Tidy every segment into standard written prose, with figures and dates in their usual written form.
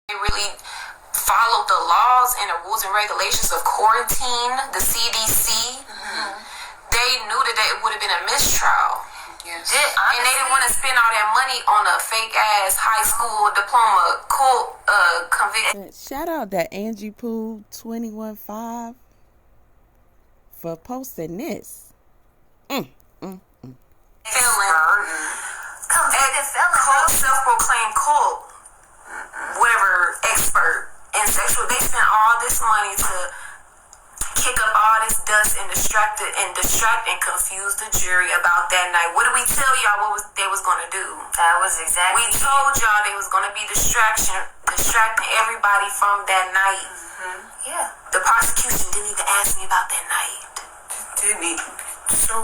They really followed the laws and the rules and regulations of quarantine, the CDC. They knew that it would have been a mistrial. Yes. And they didn't want to spend all that money on a fake ass high school diploma conviction. Shout out to Angie Pooh 215 for posting this. Felon. Self-proclaimed cult, whatever, expert in sexual. They spent all this money to kick up all this dust and distract and confuse the jury about that night. What did we tell y'all they was going to do? That was exactly. We told y'all they was going to be distracting everybody from that night. Yeah. The prosecution didn't even ask me about that night. Didn't even. So,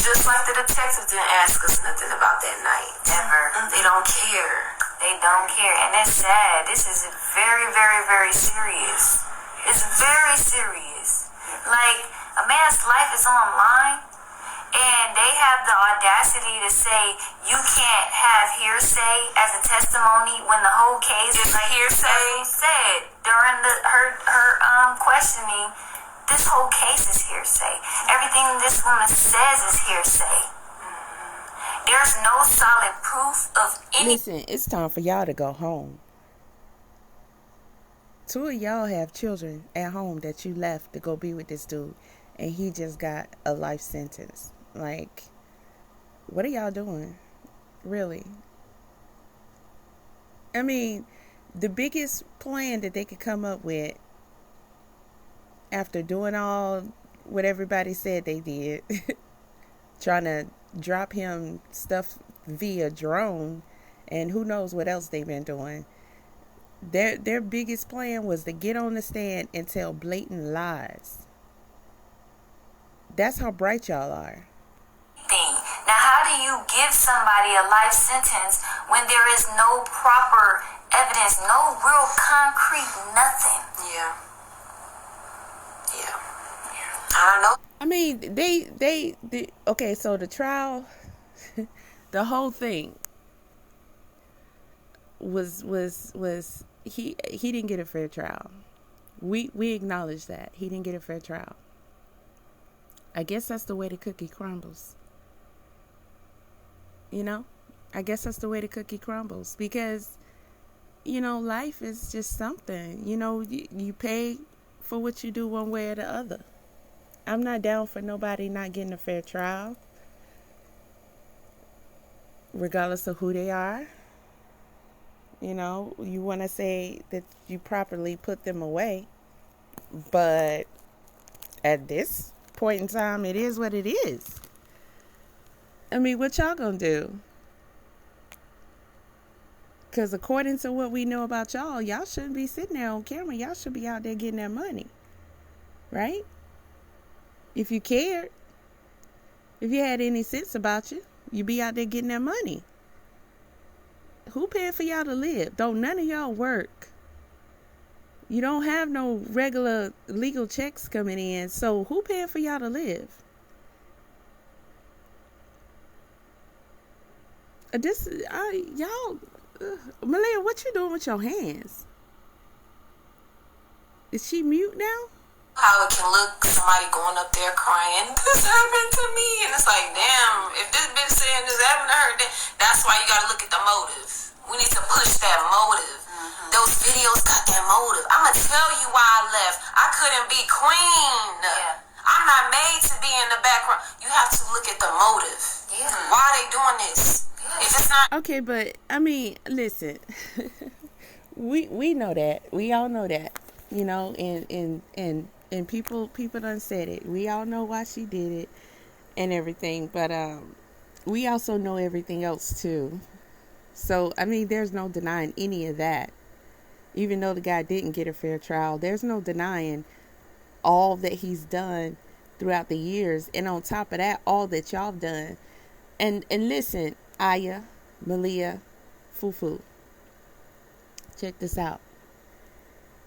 just like the detectives didn't ask us nothing about that night. Ever. They don't care. They don't care. And it's sad. This is very, very, very serious. It's very serious. Like, a man's life is on line, and they have the audacity to say you can't have hearsay as a testimony when the whole case is hearsay. Said during her questioning, this whole case is hearsay. Everything this woman says is hearsay. There's no solid proof of any. Listen, it's time for y'all to go home. 2 of y'all have children at home that you left to go be with this dude, and he just got a life sentence. Like, what are y'all doing? Really? I mean, the biggest plan that they could come up with after doing all what everybody said they did, trying to drop him stuff via drone, and who knows what else they've been doing. Their biggest plan was to get on the stand and tell blatant lies. That's how bright y'all are. Now, how do you give somebody a life sentence when there is no proper evidence, no real concrete nothing? Yeah. I don't know. I mean, they okay, so the trial, the whole thing was he didn't get a fair trial. We acknowledge that. He didn't get a fair trial. I guess that's the way the cookie crumbles. You know? I guess that's the way the cookie crumbles, because life is just something. You pay for what you do one way or the other. I'm not down for nobody not getting a fair trial, regardless of who they are. You want to say that you properly put them away, but at this point in time, it is what it is. I mean, what y'all gonna do? Because according to what we know about y'all shouldn't be sitting there on camera. Y'all should be out there getting that money, right? If you cared, if you had any sense about you, you'd be out there getting that money. Who paying for y'all to live? Don't none of y'all work. You don't have no regular legal checks coming in. So who paying for y'all to live? Maliah, what you doing with your hands? Is she mute now? How it can look, somebody going up there crying, this happened to me. And it's like, damn, if this bitch saying this happened to her, then that's why you gotta look at the motive. We need to push that motive. Those videos got that motive. I'm gonna tell you why I left. I couldn't be queen. Yeah. I'm not made to be in the background. You have to look at the motive. Yeah. Why are they doing this? Yeah. If it's not... Okay, but, I mean, listen. we know that. We all know that. And people done said it. We all know why she did it and everything. But we also know everything else too. So, I mean, there's no denying any of that. Even though the guy didn't get a fair trial, there's no denying all that he's done throughout the years. And on top of that, all that y'all have done. And listen, Iyah, Maliah, FuFu. Check this out.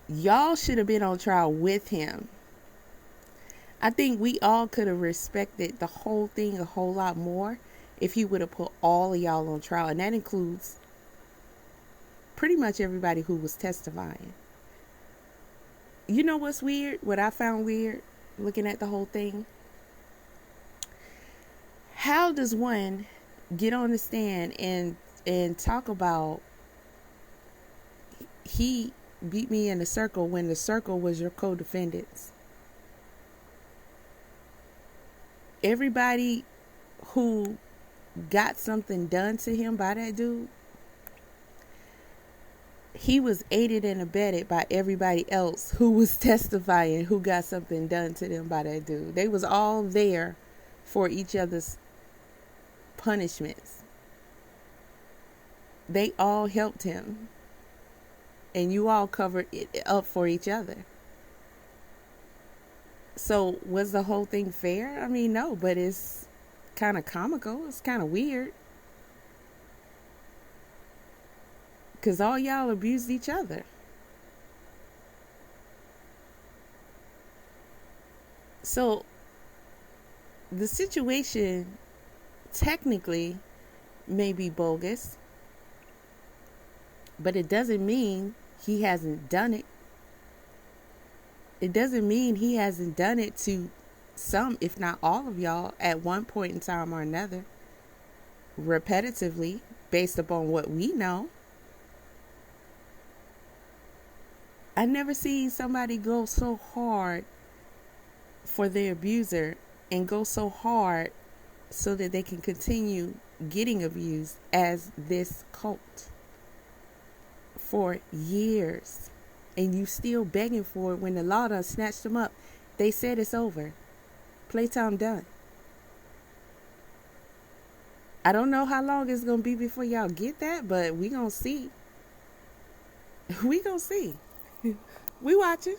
Y'all should have been on trial with him. I think we all could have respected the whole thing a whole lot more if he would have put all of y'all on trial. And that includes pretty much everybody who was testifying. You know what's weird? What I found weird looking at the whole thing? How does one get on the stand and talk about he beat me in the circle when the circle was your co-defendants? Everybody who got something done to him by that dude, he was aided and abetted by everybody else who was testifying who got something done to them by that dude. They was all there for each other's punishments. They all helped him. And you all covered it up for each other. So was the whole thing fair? I mean, no, but it's kind of comical. It's kind of weird. Because all y'all abused each other. So the situation technically may be bogus, but it doesn't mean he hasn't done it. It doesn't mean he hasn't done it to some, if not all of y'all, at one point in time or another, repetitively, based upon what we know. I never seen somebody go so hard for their abuser and go so hard so that they can continue getting abused as this cult for years. And you still begging for it when the law done snatched them up. They said it's over. Playtime done. I don't know how long it's going to be before y'all get that, but we going to see. We going to see. We watching.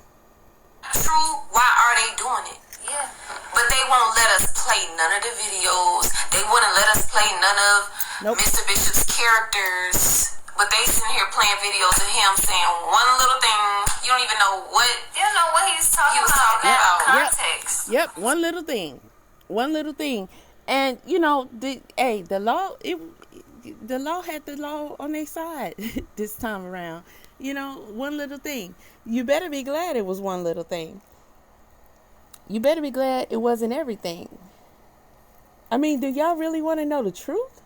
True, why are they doing it? Yeah. But they won't let us play none of the videos. They wouldn't let us play none of Mr. Bishop's characters. But they sitting here playing videos of him saying one little thing. You don't even know what. You don't know what he was talking about. Context. Yep. One little thing. One little thing. And you know, the law. The law had the law on their side this time around. You know, one little thing. You better be glad it was one little thing. You better be glad it wasn't everything. I mean, do y'all really want to know the truth?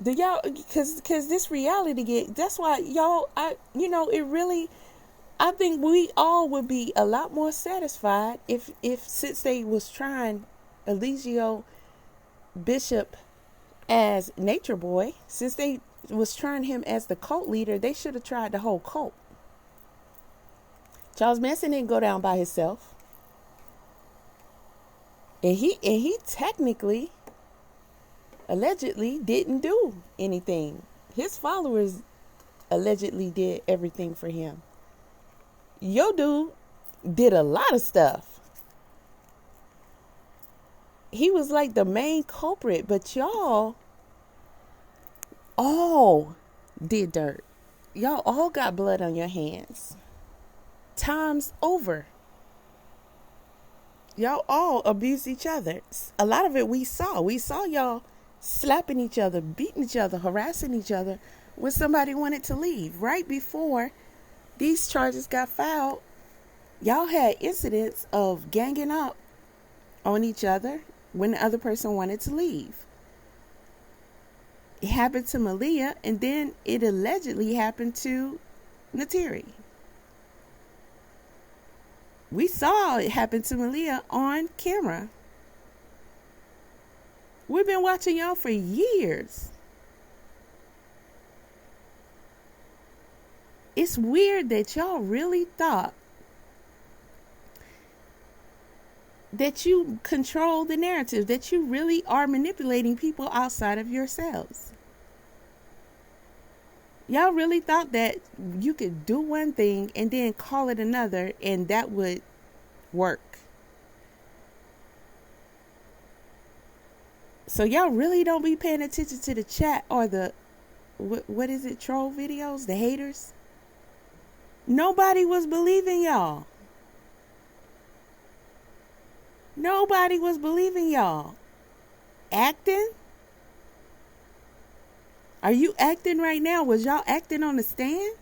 Do y'all, because this reality that's why y'all, I think we all would be a lot more satisfied if since they was trying Eligio Bishop as Nature Boy, since they was trying him as the cult leader, they should have tried the whole cult. Charles Manson didn't go down by himself. And he technically, allegedly, didn't do anything. His followers allegedly did everything for him. Yo dude did a lot of stuff. He was like the main culprit, but y'all all did dirt. Y'all all got blood on your hands. Times over. Y'all all abused each other. A lot of it we saw. We saw y'all slapping each other, beating each other, harassing each other when somebody wanted to leave. Right before these charges got filed, y'all had incidents of ganging up on each other when the other person wanted to leave. It happened to Maliah, and then it allegedly happened to Nateri. We saw it happen to Maliah on camera. We've been watching y'all for years. It's weird that y'all really thought that you control the narrative, that you really are manipulating people outside of yourselves. Y'all really thought that you could do one thing and then call it another and that would work. So y'all really don't be paying attention to the chat or the, what is it, troll videos, the haters? Nobody was believing y'all. Nobody was believing y'all. Acting? Are you acting right now? Was y'all acting on the stand?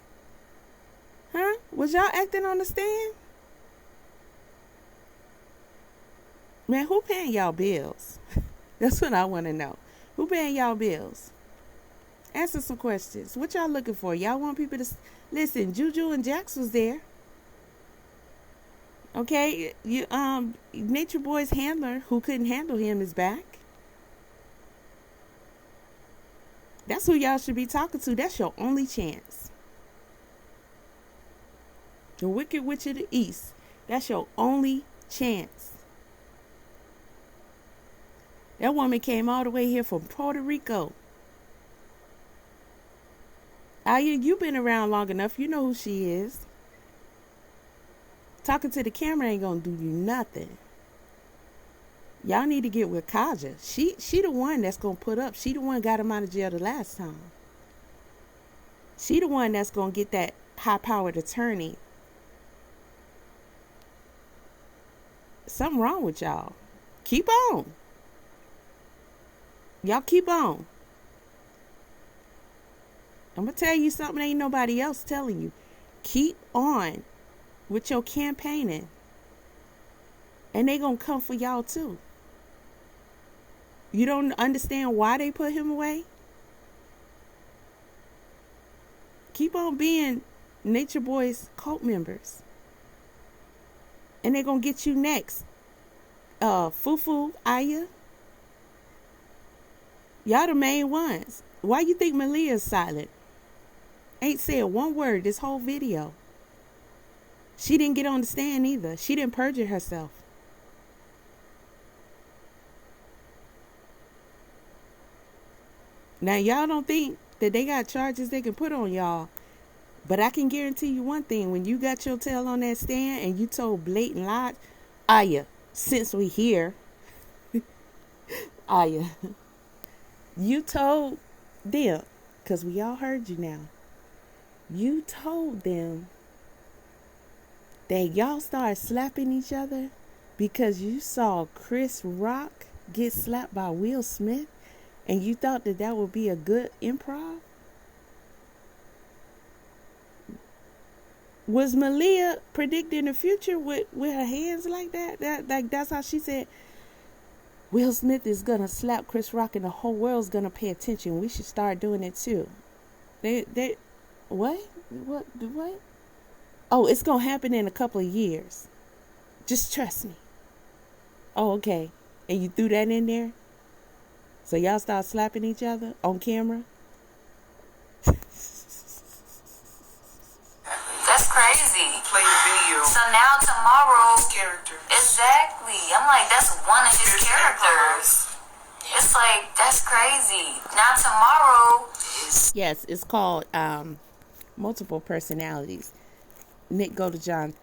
Huh? Was y'all acting on the stand? Man, who paying y'all bills? That's what I want to know. Who paying y'all bills? Answer some questions. What y'all looking for? Y'all want people to... Listen, Juju and Jax was there. Okay? Nature Boy's handler, who couldn't handle him, is back. That's who y'all should be talking to. That's your only chance. The Wicked Witch of the East. That's your only chance. That woman came all the way here from Puerto Rico. Iyah, you've been around long enough. You know who she is. Talking to the camera ain't gonna do you nothing. Y'all need to get with Kaja. She the one that's gonna put up. She the one got him out of jail the last time. She the one that's gonna get that high-powered attorney. Something wrong with y'all. Keep on. Y'all keep on. I'm going to tell you something ain't nobody else telling you. Keep on with your campaigning. And they going to come for y'all too. You don't understand why they put him away? Keep on being Nature Boy's cult members. And they're going to get you next. FuFu, Iyah. Y'all the main ones. Why you think Maliah is silent? Ain't said one word this whole video. She didn't get on the stand either. She didn't perjure herself. Now, y'all don't think that they got charges they can put on y'all. But I can guarantee you one thing. When you got your tail on that stand and you told blatant lies, Iyah, since we here, Iyah, you told them, because we all heard you now. You told them that y'all started slapping each other because you saw Chris Rock get slapped by Will Smith and you thought that that would be a good improv? Was Maliah predicting the future with her hands like that? That's how she said, Will Smith is going to slap Chris Rock and the whole world's going to pay attention. We should start doing it too. What? Oh, it's going to happen in a couple of years. Just trust me. Oh, okay. And you threw that in there? So y'all start slapping each other on camera? That's crazy. Play the video. So now tomorrow, His character. exactly. I'm like, that's one of his characters. It's like, that's crazy. Now tomorrow is... Yes, it's called multiple personalities. Nick Goldjohn,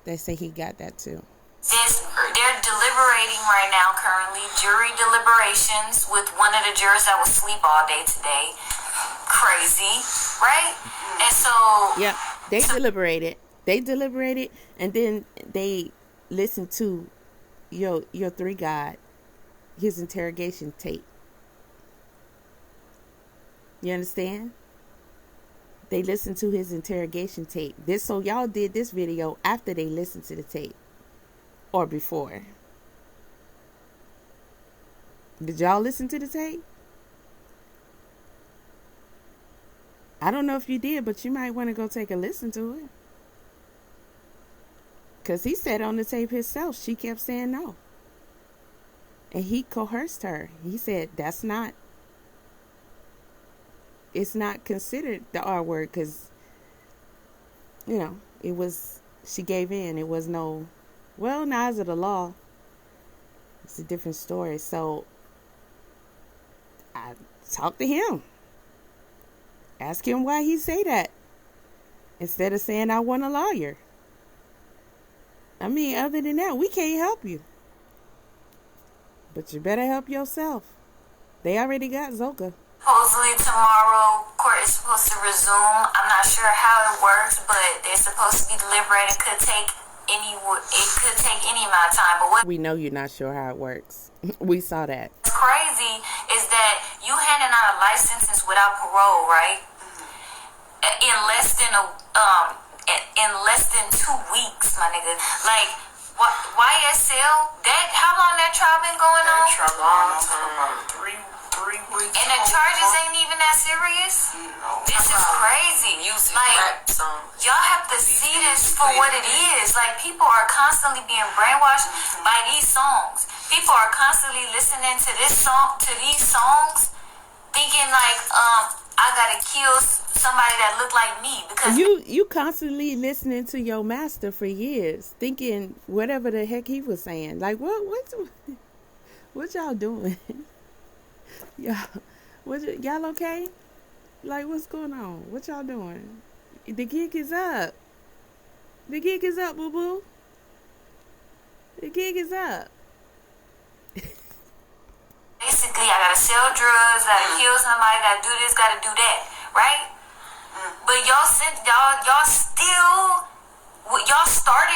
they say he got that too. They're deliberating right now currently, jury deliberations with one of the jurors that was asleep all day today. Crazy, right? And so... Yeah, they deliberated, and then they listened to your three God, his interrogation tape. You understand? They listened to his interrogation tape. So y'all did this video after they listened to the tape. Or before. Did y'all listen to the tape? I don't know if you did, but you might want to go take a listen to it. Because he said on the tape himself, she kept saying no. And he coerced her. He said, it's not considered the R word because, she gave in. It was no, well, now is it a law? It's a different story. So I talked to him. Ask him why he say that. Instead of saying, I want a lawyer. I mean, other than that, we can't help you. But you better help yourself. They already got Zoka. Supposedly tomorrow, court is supposed to resume. I'm not sure how it works, but they're supposed to be deliberating. Could take it could take any amount of time. But what We know you're not sure how it works. We saw that. what's crazy is that you handing out a life sentence without parole, right? In less than in less than 2 weeks, my nigga. Like YSL, that how long that trial been going on? That trial long time, about 3 weeks. And the charges ain't even that serious. No. This is crazy. Music, Like, rap songs. y'all have to see this for what it is. Like, people are constantly being brainwashed by these songs. People are constantly listening to these songs, thinking like, I gotta kill somebody that look like me because You constantly listening to your master for years, thinking whatever the heck he was saying. Like, what y'all doing? Y'all okay? Like, what's going on? What y'all doing? The gig is up. The gig is up, boo boo. The gig is up. basically I gotta sell drugs, gotta kill somebody, gotta do this, gotta do that, right? But y'all started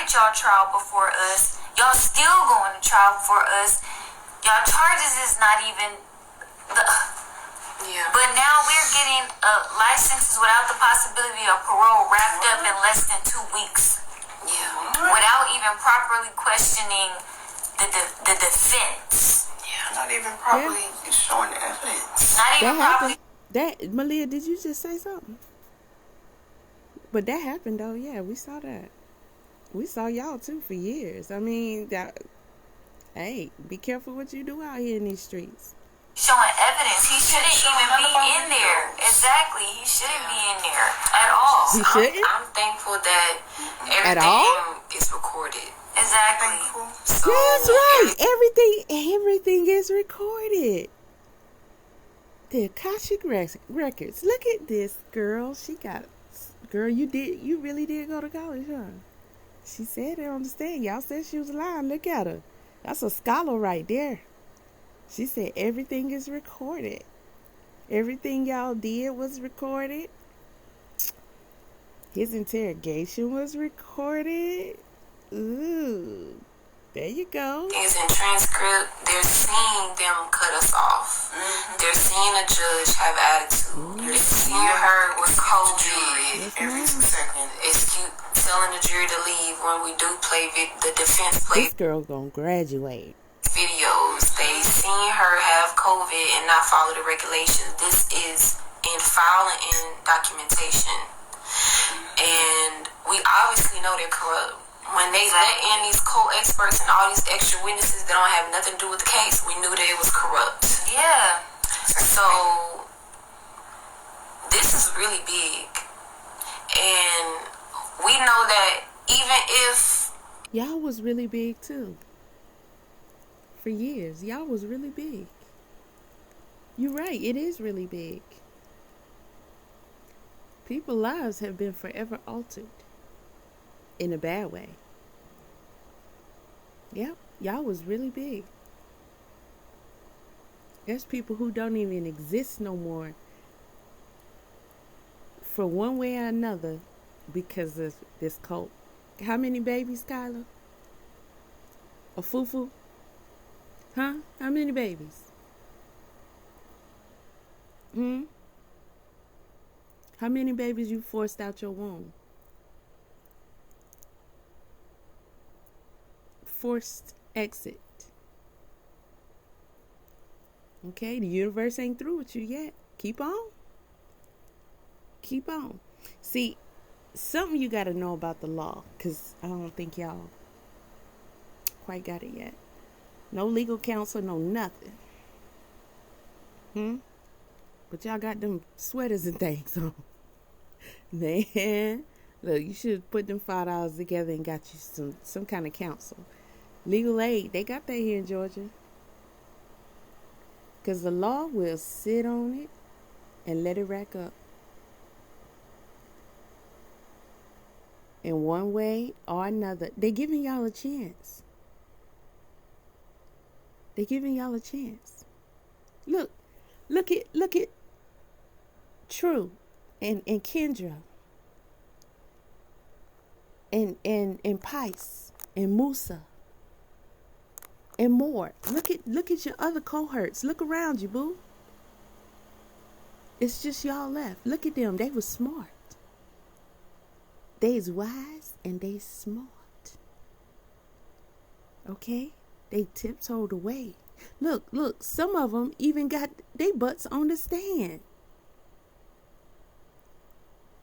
y'all trial before us. Y'all still going to trial before us. Y'all charges is not even the. Yeah. But now we're getting licenses without the possibility of parole wrapped up in less than 2 weeks. Yeah. Without even properly questioning the defense. Yeah. Not even properly showing the evidence. Not even That properly. happened. Maliah, did you just say something? But that happened though. Yeah, we saw that. We saw y'all too for years. I mean, hey, be careful what you do out here in these streets. Showing evidence. He shouldn't even be in there. Exactly. He shouldn't be in there at all. He shouldn't? I'm thankful that At all? everything is recorded. Exactly. So, That's right. Everything is recorded. The Akashic Records. Look at this girl. Girl, you really did go to college, huh? She said it on the stand. Y'all said she was lying. Look at her. That's a scholar right there. She said everything is recorded. Everything y'all did was recorded. His interrogation was recorded. Ooh. There you go. Is in transcript, they're seeing them cut us off. They're seeing a judge have attitude. They're seeing her with COVID every 2 seconds. Telling the jury to leave when we do play the defense play This girl gonna graduate. videos. They seen her have COVID and not follow the regulations. This is in file and in documentation. And we obviously know they're corrupt. When they let in these co-experts and all these extra witnesses that don't have nothing to do with the case, we knew that it was corrupt. Yeah. So, this is really big. And we know that even if... Y'all was really big too. For years. Y'all was really big. You're right. It is really big. People's lives have been forever altered. In a bad way. Yep, y'all was really big. There's people who don't even exist no more for one way or another because of this cult. How many babies, Kyla? A FuFu? Huh? How many babies? How many babies you forced out your womb? Forced exit. Okay, the universe ain't through with you yet. Keep on. Keep on. See, something you got to know about the law, because I don't think y'all quite got it yet. No legal counsel, no nothing. But y'all got them sweaters and things on. Man, look, you should put them $5 together and got you some kind of counsel. Legal aid, they got that here in Georgia. Because the law will sit on it and let it rack up. In one way or another. They're giving y'all a chance. They're giving y'all a chance. Look at True and Kendra. and Pice and Musa and more. Look at your other cohorts. Look around you, boo. It's just y'all left. Look at them. They was smart. They's wise and they smart. Okay? They tiptoed away. Look, some of them even got their butts on the stand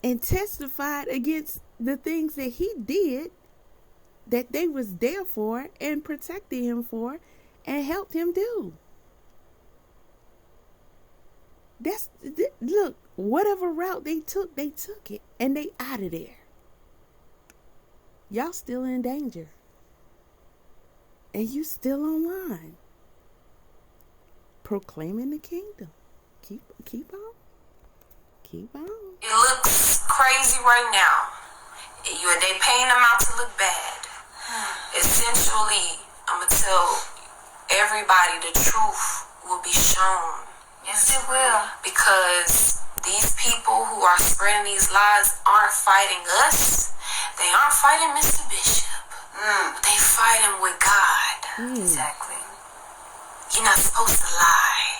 and testified against the things that he did, that they was there for and protected him for and helped him do. Look, whatever route they took it, and they out of there. Y'all still in danger. And you still online. Proclaiming the kingdom. Keep on. Keep on. It looks crazy right now. They paying them out to look bad. Essentially, I'm going to tell everybody the truth will be shown. Yes, it will. Because these people who are spreading these lies aren't fighting us. They aren't fighting Mr. Bishop. They fighting with God. Exactly. You're not supposed to lie.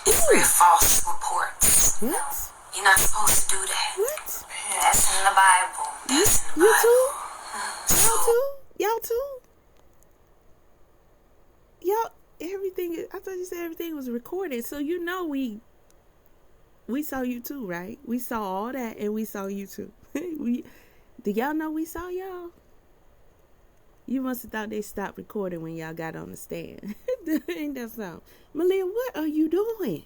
Spread false reports. What? You're not supposed to do that. What? That's in the Bible. That's in the You Bible. too? Y'all too? Y'all, everything, I thought you said everything was recorded. So you know we saw you too, right? We saw all that and we saw you too. Did y'all know we saw y'all? You must have thought they stopped recording when y'all got on the stand. Ain't that something? Maliah, what are you doing?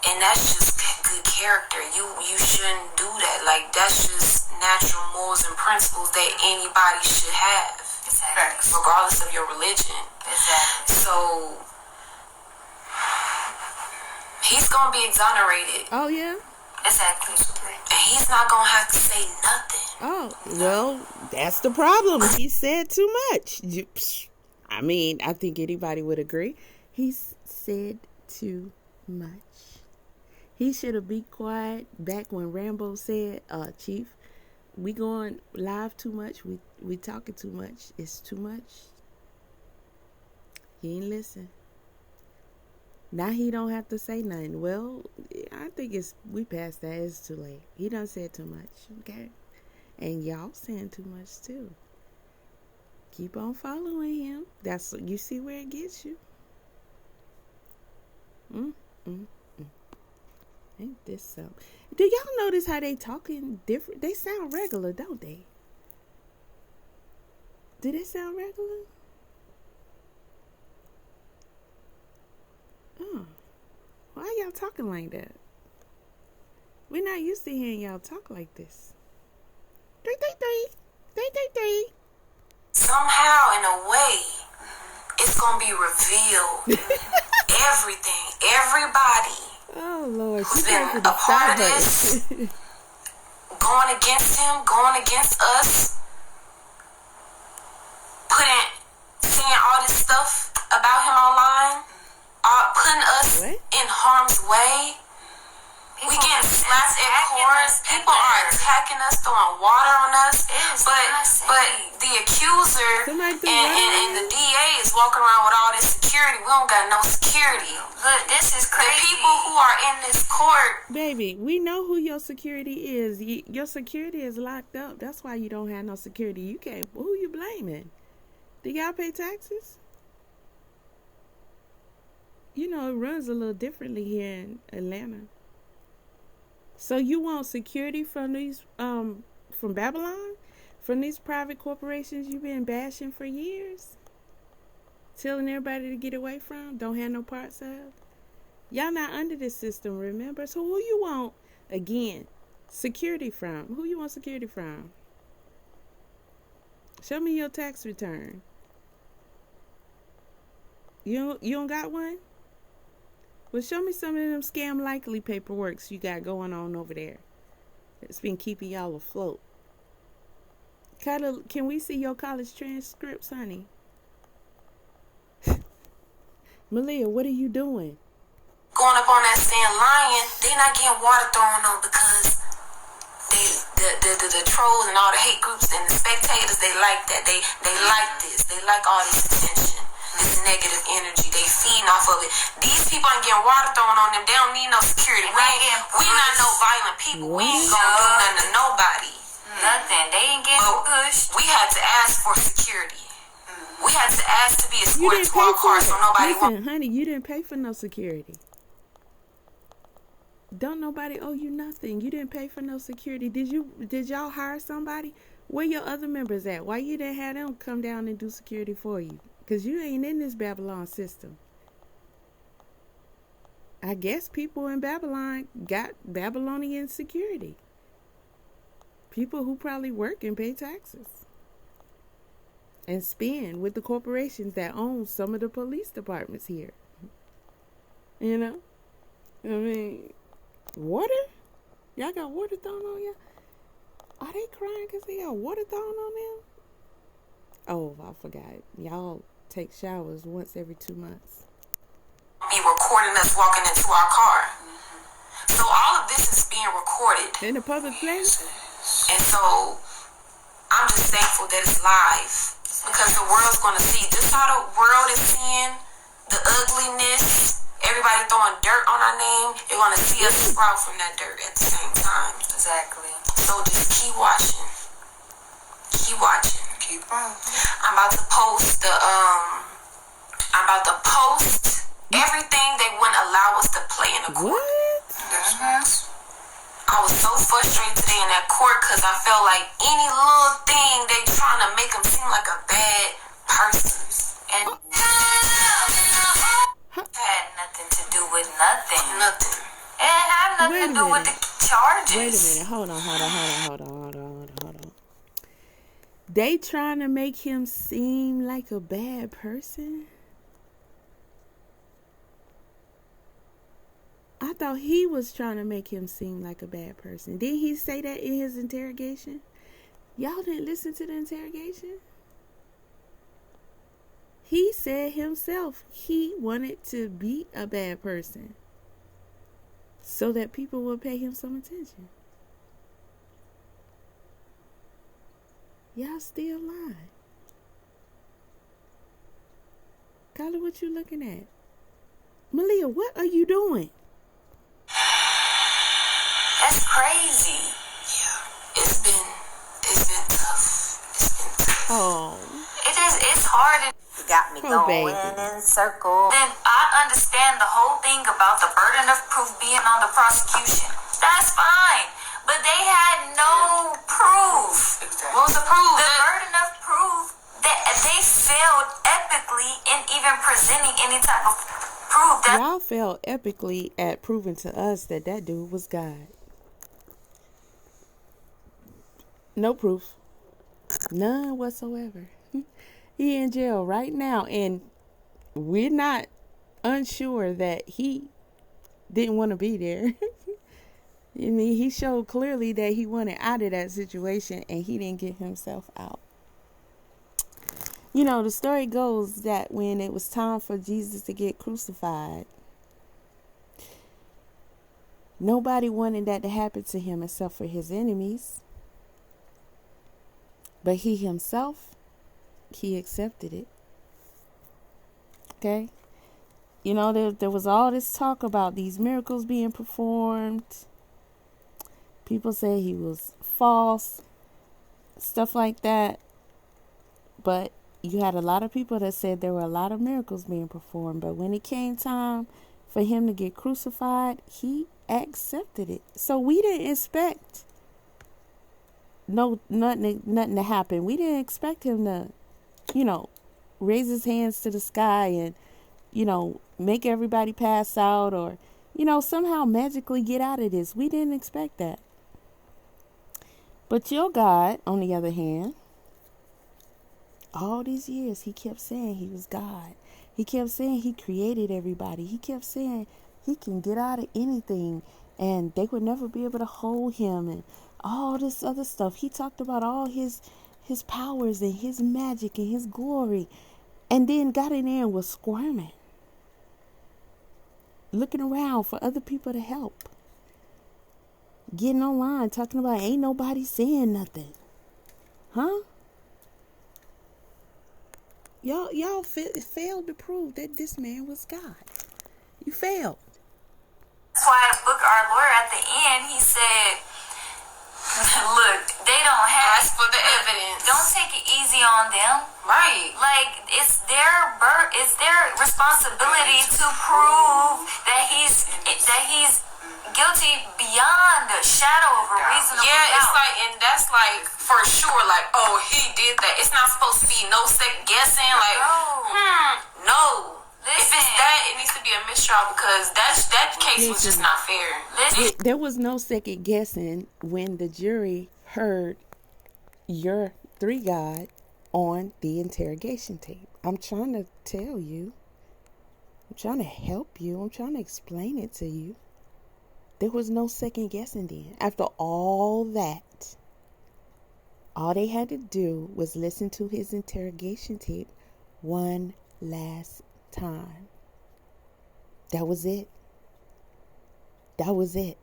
And that's just good character. You shouldn't do that. Like, that's just natural morals and principles that anybody should have. Exactly. Regardless of your religion. Exactly. So, he's going to be exonerated. Oh, yeah? Exactly. And he's not going to have to say nothing. Oh, well, that's the problem. He said too much. I mean, I think anybody would agree. He said too much. He should have been quiet back when Rambo said, Chief, we going live too much. We talking too much. It's too much. He ain't listen. Now he don't have to say nothing. Well, I think we passed that. It's too late. He done said too much. Okay? And y'all saying too much too. Keep on following him. You see where it gets you. Ain't this so? Do y'all notice how they talking different? They sound regular, don't they? Do they sound regular? Oh, why y'all talking like that? We're not used to hearing y'all talk like this. 333. Somehow, in a way, it's going to be revealed. Everything, everybody Oh, Lord. who's been a part of this, going against him, going against us, saying all this stuff about him online, putting us in harm's way. We getting slapped at court. People are attacking us, throwing water on us. But the accuser and the DA is walking around with all this security. We don't got no security. Look, this is crazy. The people who are in this court. Baby, we know who your security is. Your security is locked up. That's why you don't have no security. You can't. Who you blaming? Do y'all pay taxes? You know, it runs a little differently here in Atlanta. So you want security from these, from Babylon? From these private corporations you've been bashing for years? Telling everybody to get away from? Don't have no parts of? Y'all not under this system, remember? So who you want, again, security from? Who you want security from? Show me your tax return. You don't got one? Well, show me some of them scam likely paperworks you got going on over there. It's been keeping y'all afloat. Can we see your college transcripts, honey? Maliah, what are you doing? Going up on that stand lying, they not getting water thrown on because the the trolls and all the hate groups and the spectators, they like that. They like this. They like all this attention, this negative energy. They feeding off of it. These people ain't getting water thrown on them. They don't need no security. We not no violent people. We ain't gonna do nothing to nobody. Nothing. They ain't getting pushed. We had to ask for security. We had to ask to be escorted to our car so nobody. Listen, honey, you didn't pay for no security. Don't nobody owe you nothing. You didn't pay for no security. Did y'all hire somebody? Where your other members at? Why you didn't have them come down and do security for you? Because you ain't in this Babylon system. I guess people in Babylon got Babylonian security. People who probably work and pay taxes. And spend with the corporations that own some of the police departments here. You know? I mean, water? Y'all got water thrown on y'all? Are they crying because they got water thrown on them? Oh, I forgot. Y'all take showers once every 2 months. Be recording us walking into our car. So all of this is being recorded. In a public place? And so I'm just thankful that it's live. Because the world's going to see just how the world is seeing the ugliness. Everybody throwing dirt on our name. They're going to see us sprout from that dirt at the same time. Exactly. So just keep watching. Keep watching. Keep on. I'm about to post everything they wouldn't allow us to play in the court. What? I was so frustrated today in that court because I felt like any little thing they trying to make them seem like a bad person. And had nothing to do with nothing. Nothing. It had nothing to do with the charges. Wait a minute. Hold on. They trying to make him seem like a bad person? I thought he was trying to make him seem like a bad person. Didn't he say that in his interrogation? Y'all didn't listen to the interrogation? He said himself he wanted to be a bad person so that people would pay him some attention. Y'all still lying. Carla, what you looking at? Maliah, what are you doing? That's crazy. Yeah. It's been tough. Oh. It's hard. It got me going in circles. Then I understand the whole thing about the burden of proof being on the prosecution. That's fine. But they had no proof. What was the proof? The burden of proof that they failed epically in even presenting any type of proof. Y'all failed epically at proving to us that dude was God. No proof. None whatsoever. He in jail right now, and we're not unsure that he didn't want to be there. I mean, he showed clearly that he wanted out of that situation, and he didn't get himself out. You know, the story goes that when it was time for Jesus to get crucified, nobody wanted that to happen to him except for his enemies. But he himself, he accepted it. Okay? You know, there was all this talk about these miracles being performed. People say he was false. Stuff like that. But you had a lot of people that said there were a lot of miracles being performed. But when it came time for him to get crucified, he accepted it. So we didn't expect nothing to happen. We didn't expect him to, raise his hands to the sky and, make everybody pass out or, somehow magically get out of this. We didn't expect that. But your God, on the other hand, all these years, he kept saying he was God. He kept saying he created everybody. He kept saying he can get out of anything and they would never be able to hold him and all this other stuff. He talked about all his powers and his magic and his glory, and then got in there and was squirming, looking around for other people to help. getting online talking about ain't nobody saying nothing. Huh? Y'all failed to prove that this man was God. You failed. That's why Book, our lawyer, at the end, he said, look, they don't have... Ask for the evidence. Don't take it easy on them. Right. Like, it's their responsibility to prove that he's guilty beyond the shadow of a reasonable doubt. Yeah, it's like, and that's like for sure, like, oh, he did that. It's not supposed to be no second guessing. Like, no. If it's that, it needs to be a mistrial because that case was just not fair. There was no second guessing when the jury heard your 3 God on the interrogation tape. I'm trying to tell you. I'm trying to help you. I'm trying to explain it to you. There was no second guessing then. After all that, all they had to do was listen to his interrogation tape one last time. That was it. That was it.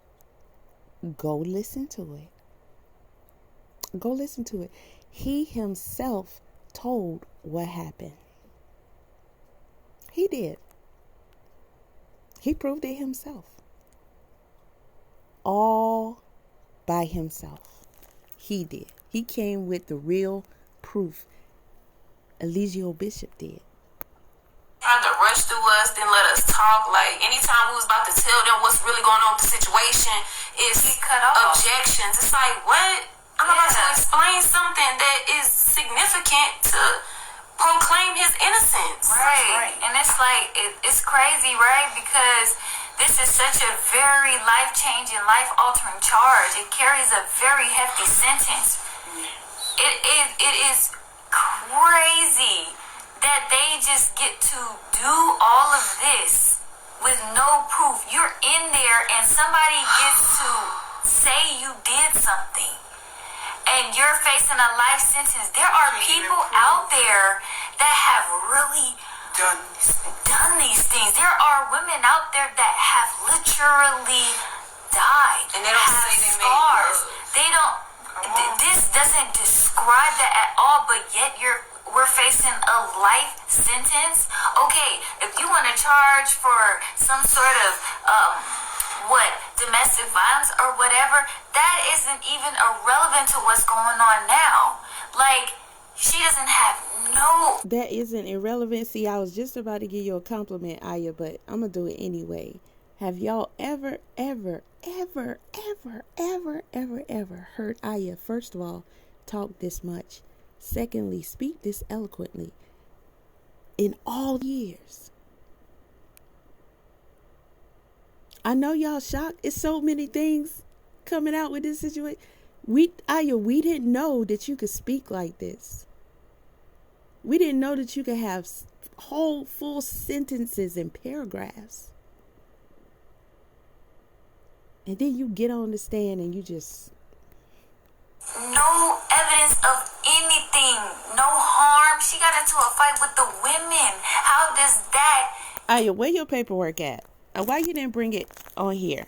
Go listen to it. Go listen to it. He himself told what happened. He did. He proved it himself. All by himself. He did. He came with the real proof. Eligio Bishop did. Trying to rush through us, then let us talk. Like, anytime we was about to tell them what's really going on with the situation, is cut off. Objections. It's like, what? I'm about to explain something that is significant to proclaim his innocence. Right. And it's like, it's crazy, right? Because this is such a very life-changing, life-altering charge. It carries a very hefty sentence. It is crazy that they just get to do all of this with no proof. You're in there and somebody gets to say you did something and you're facing a life sentence. There are people out there that have really done these things. There are women out there that have literally died and they don't say they scars. made They don't. This doesn't describe that at all, but yet we're facing a life sentence. Okay, if you want to charge for some sort of domestic violence or whatever, that isn't even irrelevant to what's going on now. Like, she doesn't have no... That isn't irrelevant. See, I was just about to give you a compliment, Iyah, but I'm going to do it anyway. Have y'all ever heard Iyah, first of all, talk this much? Secondly, speak this eloquently in all years? I know y'all shocked. It's so many things coming out with this situation. Iyah, we didn't know that you could speak like this. We didn't know that you could have whole full sentences and paragraphs. And then you get on the stand and you just... No evidence of anything. No harm. She got into a fight with the women. How does that... Iyah, where your paperwork at? Why you didn't bring it on here?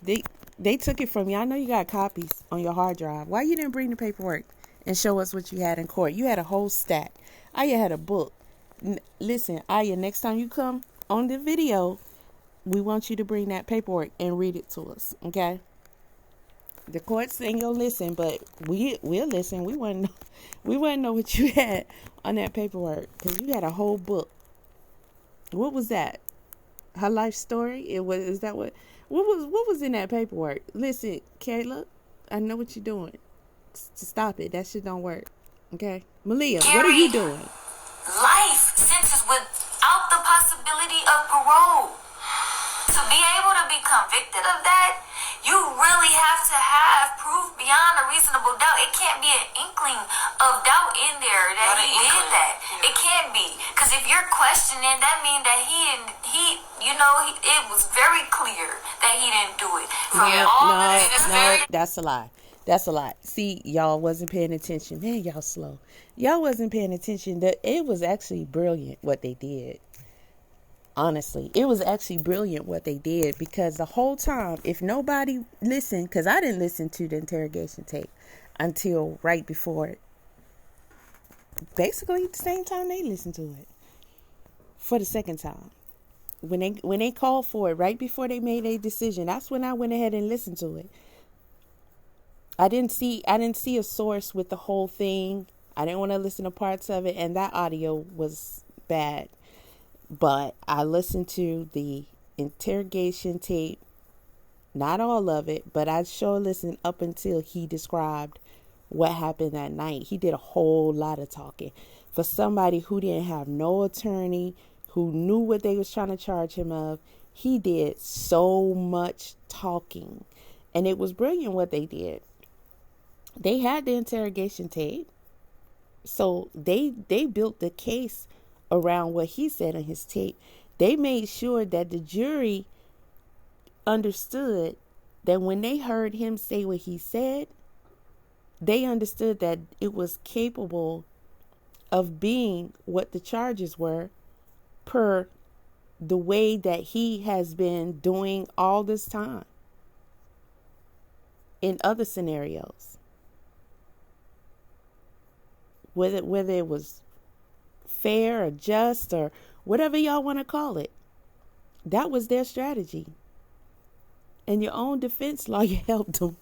They took it from you. I know you got copies on your hard drive. Why you didn't bring the paperwork and show us what you had in court? You had a whole stack. Iyah had a book. Listen, Iyah, next time you come on the video, we want you to bring that paperwork and read it to us, okay? The court's saying you'll listen, but we'll listen. We wouldn't know what you had on that paperwork because you had a whole book. What was that? Her life story? Is that what was in that paperwork? Listen, Kayla, I know what you're doing. Stop it. That shit don't work. Okay? Maliah, what are you doing? Life sentence without the possibility of parole. To be able to be convicted of that, you really have to have proof beyond a reasonable doubt. It can't be an inkling of doubt in there that he did that. Yeah. It can't be. Because if you're questioning, that means that it was very clear that he didn't do it. That's a lie. That's a lie. See, y'all wasn't paying attention. Man, y'all slow. Y'all wasn't paying attention. It was actually brilliant what they did. Honestly, it was actually brilliant what they did, because the whole time, if nobody listened, because I didn't listen to the interrogation tape until right before it, basically the same time they listened to it for the second time. When they called for it, right before they made a decision, that's when I went ahead and listened to it. I didn't see a source with the whole thing. I didn't want to listen to parts of it, and that audio was bad. But I listened to the interrogation tape, not all of it, but I sure listened up until he described what happened that night. He did a whole lot of talking. For somebody who didn't have no attorney, who knew what they was trying to charge him of, he did so much talking. And it was brilliant what they did. They had the interrogation tape, so they built the case around what he said on his tape. They made sure that the jury understood that when they heard him say what he said, they understood that it was capable of being what the charges were, per the way that he has been doing all this time in other scenarios. Whether it was fair or just or whatever y'all want to call it, that was their strategy. And your own defense lawyer helped them.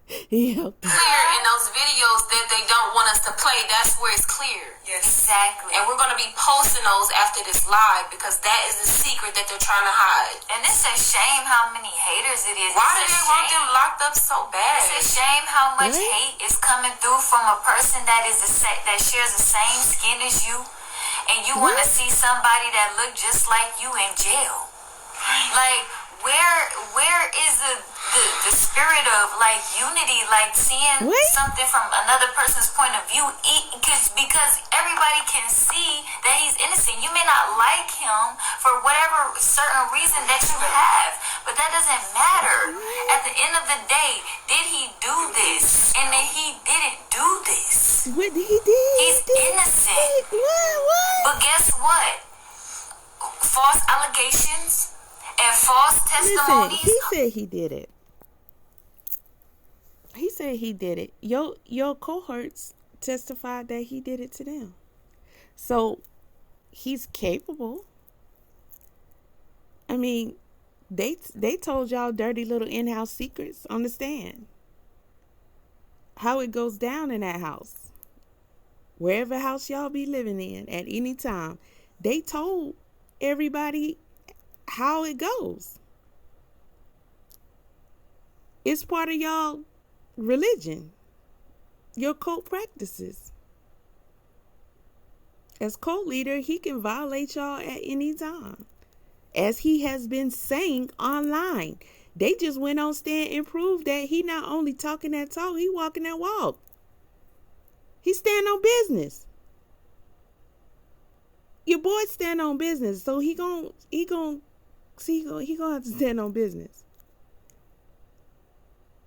He helped them. Clear in those videos that they don't want us to play. That's where it's clear. Yes. Exactly. And we're going to be posting those after this live, because that is the secret that they're trying to hide. And it's a shame how many haters it is. Why do they want them locked up so bad? It's a shame how much hate is coming through from a person that shares the same skin as you, and you want to see somebody that look just like you in jail. Like, where is the spirit of like unity, like seeing something from another person's point of view? Because everybody can see that he's innocent. You may not like him for whatever certain reason that you have, but that doesn't matter. At the end of the day, did he do this? And then he didn't do this. What he did? He's innocent. What? But guess what? False allegations and false testimonies. Listen, he said he did it. He said he did it. Your cohorts testified that he did it to them. So he's capable. I mean, they told y'all dirty little in-house secrets on the stand. How it goes down in that house. Wherever house y'all be living in at any time. They told everybody how it goes. It's part of y'all religion, your cult practices. As cult leader, he can violate y'all at any time, as he has been saying online. They just went on stand and proved that he not only talking that talk, he walking that walk. He stand on business. Your boy stand on business, so he gonna have to stand on business.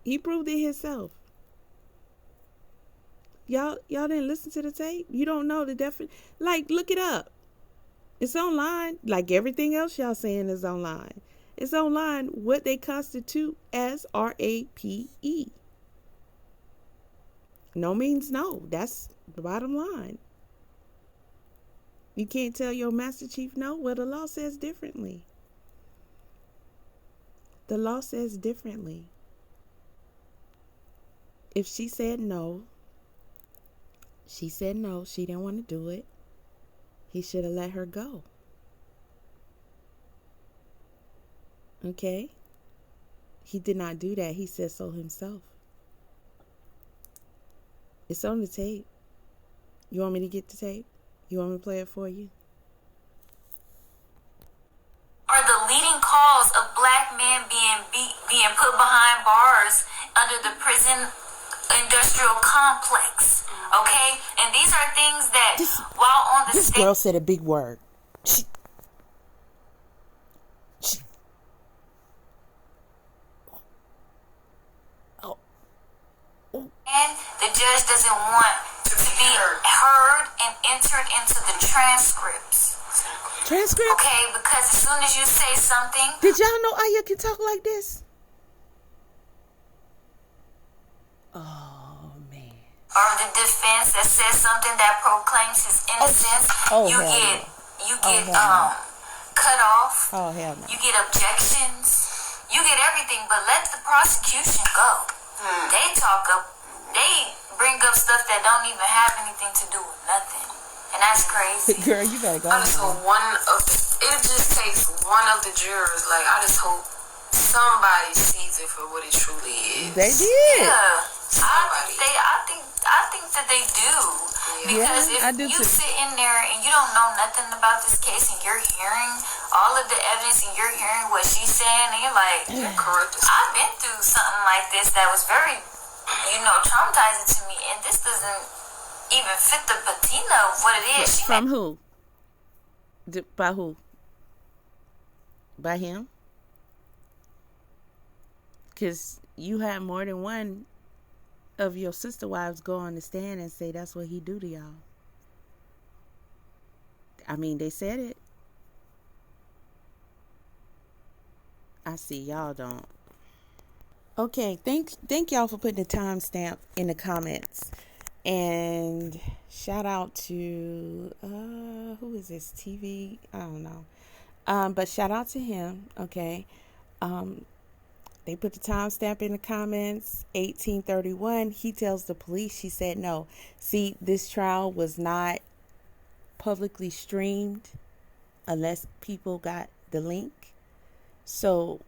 He proved it himself. Y'all didn't listen to the tape? You don't know the definition? Like, look it up. It's online. Like everything else y'all saying is online. It's online what they constitute as RAPE. No means no. That's the bottom line. You can't tell your Master Chief no. Well, the law says differently. The law says differently. If she said no, she didn't want to do it. He should have let her go. Okay? He did not do that. He said so himself. It's on the tape. You want me to get the tape? You want me to play it for you? Are the leading cause of black men being put behind bars under the prison industrial complex. Okay? And these are things that while on the This girl said a big word. And the judge doesn't want to be heard and entered into the transcripts. Transcript? Okay, because as soon as you say something... Did y'all know Iyah can talk like this? Oh, man. Or the defense that says something that proclaims his innocence, you get cut off. Oh, hell no. You get objections. You get everything, but let the prosecution go. They bring up stuff that don't even have anything to do with nothing. And that's crazy. Girl, you better go. I just hope it just takes one of the jurors. Like, I just hope somebody sees it for what it truly is. They did. Yeah. Somebody. I think that they do. Because if you sit in there and you don't know nothing about this case and you're hearing all of the evidence and you're hearing what she's saying and you're like, I've been through something like this that was very, traumatizing to me, and this doesn't even fit the patina of what it is. From who? By who? By him? Because you had more than one of your sister wives go on the stand and say that's what he do to y'all. I mean, they said it. I see y'all don't. Okay, thank y'all for putting the timestamp in the comments. And shout out to who is this? TV? I don't know. But shout out to him, okay? They put the timestamp in the comments, 1831. He tells the police, she said no. See, this trial was not publicly streamed unless people got the link. So,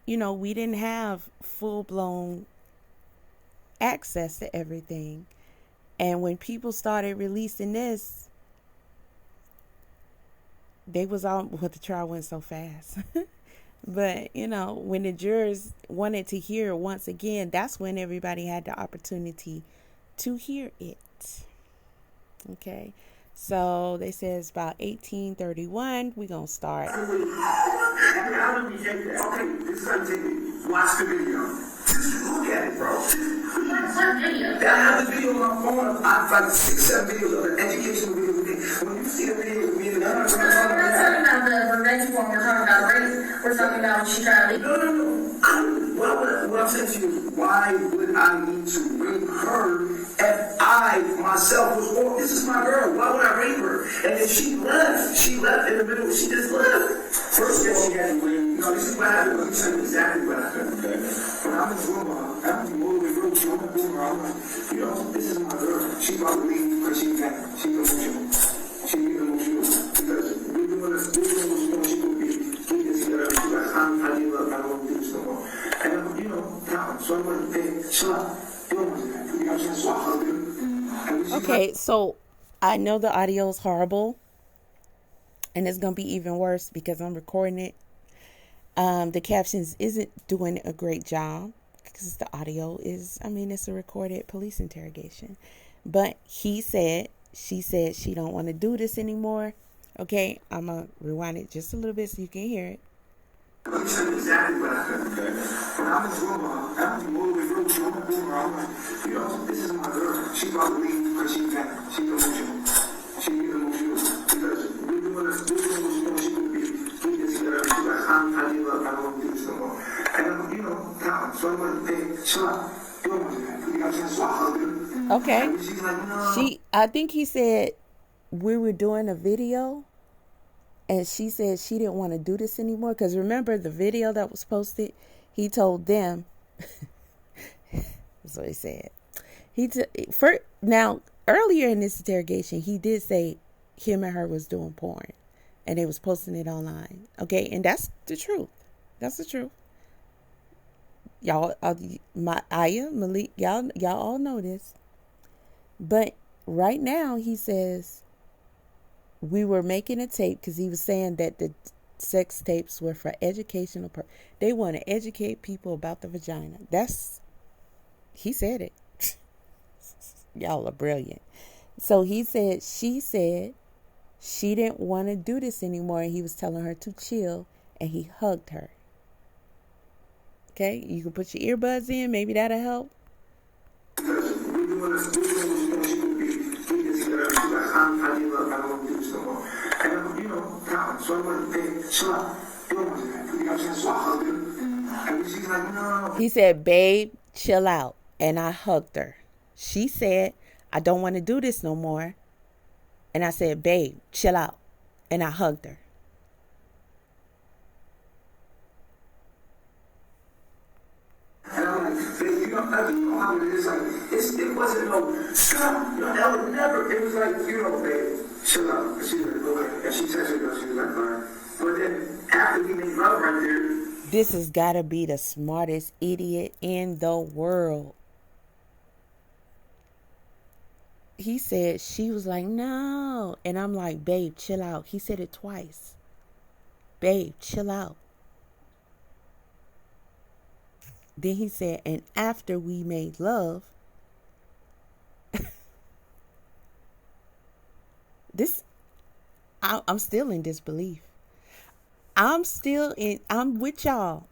we didn't have full-blown access to everything. And when people started releasing this, the trial went so fast. But, when the jurors wanted to hear once again, that's when everybody had the opportunity to hear it. Okay. So they said it's about 1831. We're going to start. Okay, this is how you take it. Watch the video. Look at it, bro. What video? I have the video on my phone. I've got 6-7 videos of an educational video. When you see the video of me and I'm not talking about the revenge form. We're talking about race. We're talking about she tried to... No. What I'm saying to you is, why would I need to rape her if I myself was born? This is my girl. Why would I rape her? And if she left in the middle. She just left. First of all, she had to win. This is what happened. Let me tell you exactly what happened. Okay? When I'm in the room, I'm the motivated girl. She on the boom. I'm like, this is my girl. She about to leave because she can't. She knows you. She knows you. Because we're doing this. She will be. I give up. I don't want to do this no more. And so I'm like, hey, chill out. So I hug him. Okay, so I know the audio is horrible. And it's going to be even worse because I'm recording it. The captions isn't doing a great job because the audio is, it's a recorded police interrogation. But she said she don't want to do this anymore. Okay, I'm going to rewind it just a little bit so you can hear it. Let me tell you exactly what happened, okay? When I'm in the room, I'm the motivated girl. She on the boom. I'm like, this is my girl. She about to leave because she can't. She knows you. She knows you. Because we're doing this. She will be. She like, I give up. I don't want to do this no more. And so I'm like, hey, chill out. You don't want to do that. So I hug him. Okay. And she's like, no. I think he said we were doing a video. And she said she didn't want to do this anymore. Because remember the video that was posted? He told them. That's what he said. Now, earlier in this interrogation, he did say him and her was doing porn. And they was posting it online. Okay, and that's the truth. That's the truth. Y'all, Iyah, Maliah, y'all all know this. But right now, he says... We were making a tape because he was saying that the sex tapes were for educational purposes. They want to educate people about the vagina. He said it. Y'all are brilliant. So she said she didn't want to do this anymore. And he was telling her to chill and he hugged her. Okay, you can put your earbuds in. Maybe that'll help. I give up. I don't want to do this no more. And so chill out. You don't want to do that. You know what I'm saying? So I hugged him. And she's like, no. He said, babe, chill out. And I hugged her. She said, I don't want to do this no more. And I said, babe, chill out. And I hugged her. And I'm like, babe, you know how it is. Like, it wasn't no, stop. No, that would never. It was like, you know, babe, chill out. And she's like, okay. And she texted me, she was like, all right. But then after we made love right there. This has got to be the smartest idiot in the world. He said, she was like, no. And I'm like, babe, chill out. He said it twice. Babe, chill out. Then he said, and after we made love, I'm still in disbelief. I'm with y'all.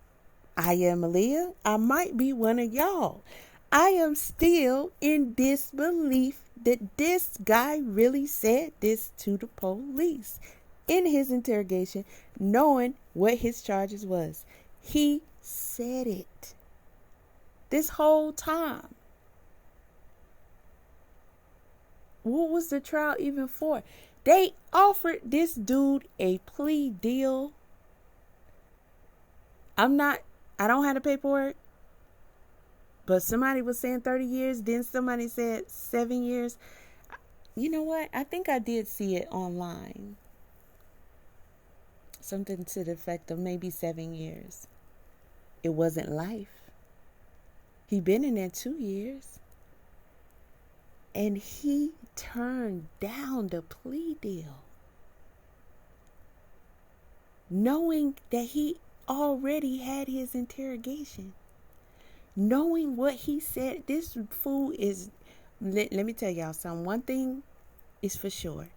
Iyah and Maliah, I might be one of y'all. I am still in disbelief that this guy really said this to the police in his interrogation, knowing what his charges was. He said it this whole time. What was the trial even for? They offered this dude a plea deal. I don't have the paperwork, but somebody was saying 30 years. Then somebody said 7 years. You know what? I think I did see it online. Something to the effect of maybe 7 years. It wasn't life. He been in there 2 years. And he turned down the plea deal, knowing that he already had his interrogation, knowing what he said. This fool is, let me tell y'all something. One thing is for sure.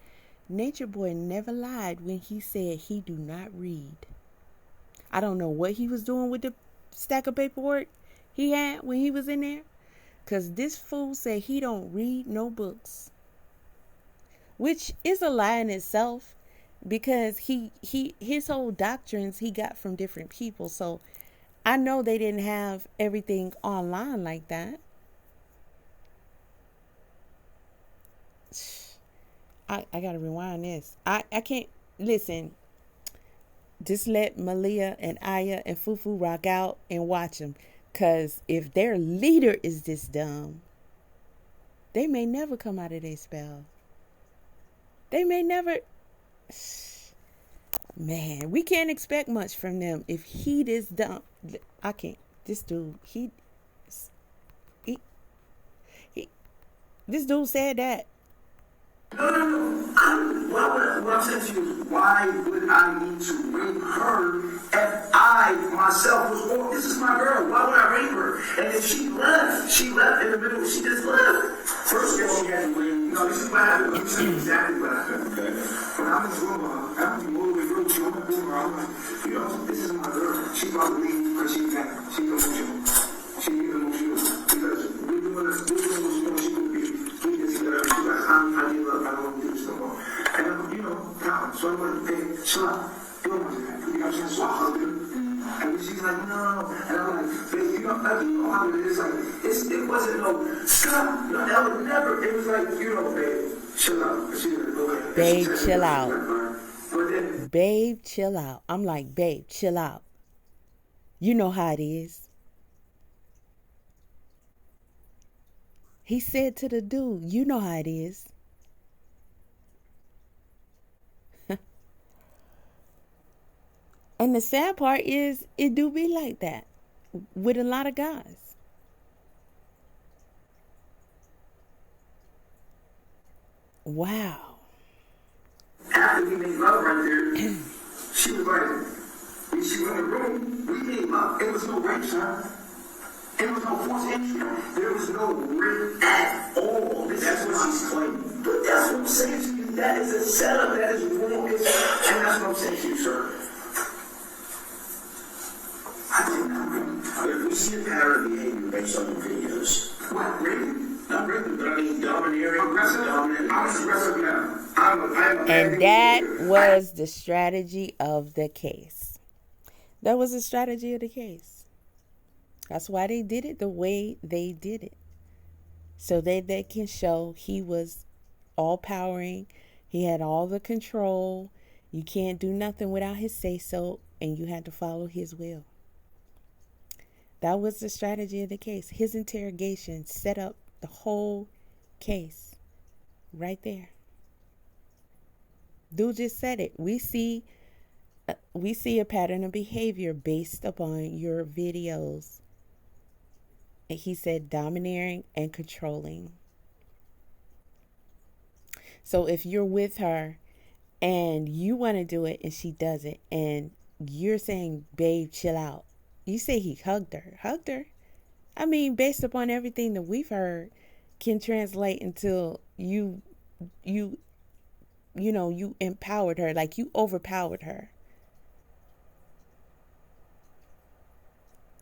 Nature Boy never lied when he said he do not read. I don't know what he was doing with the stack of paperwork he had when he was in there, because this fool said he don't read no books, which is a lie in itself, because his whole doctrines he got from different people. So I know they didn't have everything online like that. I gotta rewind this. I can't listen. Just let Maliah and Iyah and FuFu rock out and watch them. Because if their leader is this dumb, they may never come out of their spell. They may never. Man, we can't expect much from them if he this dumb. I can't. This dude, this dude said that. No. What I'm saying to you is, why would I need to rape her if I myself was born? This is my girl. Why would I rape her? And if she left in the middle. She just left. First of all, she had to wait. No, this is what happened. Let me tell you exactly what happened. Okay. When I'm in this room, I'm all the way through. She won't boom her. I'm like, you know, this is my girl. She probably leave because she's fat. She's emotional. She needs emotional because we're doing this. She could be. She's like, I give up. I don't want to do this no more. And you know, so I'm like, hey, chill out. You don't want to do that. You know what I'm saying? So I hugged him. And she's like, no. And I'm like, babe, you know how it is. Like, it wasn't no, stop. No, that would never. It was like, you know, babe, chill out. She's like, okay. Babe, chill out. Babe, chill out. I'm like, babe, chill out. You know how it is. He said to the dude, you know how it is. And the sad part is, it do be like that with a lot of guys. Wow. After we made love right there, she was like, when she went in the room, we made love. It was no rape, son. There was no forced entry. There was no rape at all. That's what she's claiming. But that's what I'm saying to you. That is a setup. That is wrong. And that's what I'm saying to you, sir. I think not really. If we see a pattern of behavior based on the videos, what, really? Not really, but I mean domineering. Aggressive? I'm aggressive now. And that was the strategy of the case. That was the strategy of the case. That's why they did it the way they did it. So they can show he was all-powering. He had all the control. You can't do nothing without his say-so, and you had to follow his will. That was the strategy of the case. His interrogation set up the whole case right there. Dude just said it. We see a pattern of behavior based upon your videos. And he said domineering and controlling. So if you're with her and you want to do it and she does it, and you're saying, babe, chill out. You say he hugged her. Hugged her? I mean, based upon everything that we've heard, can translate into you empowered her, like you overpowered her.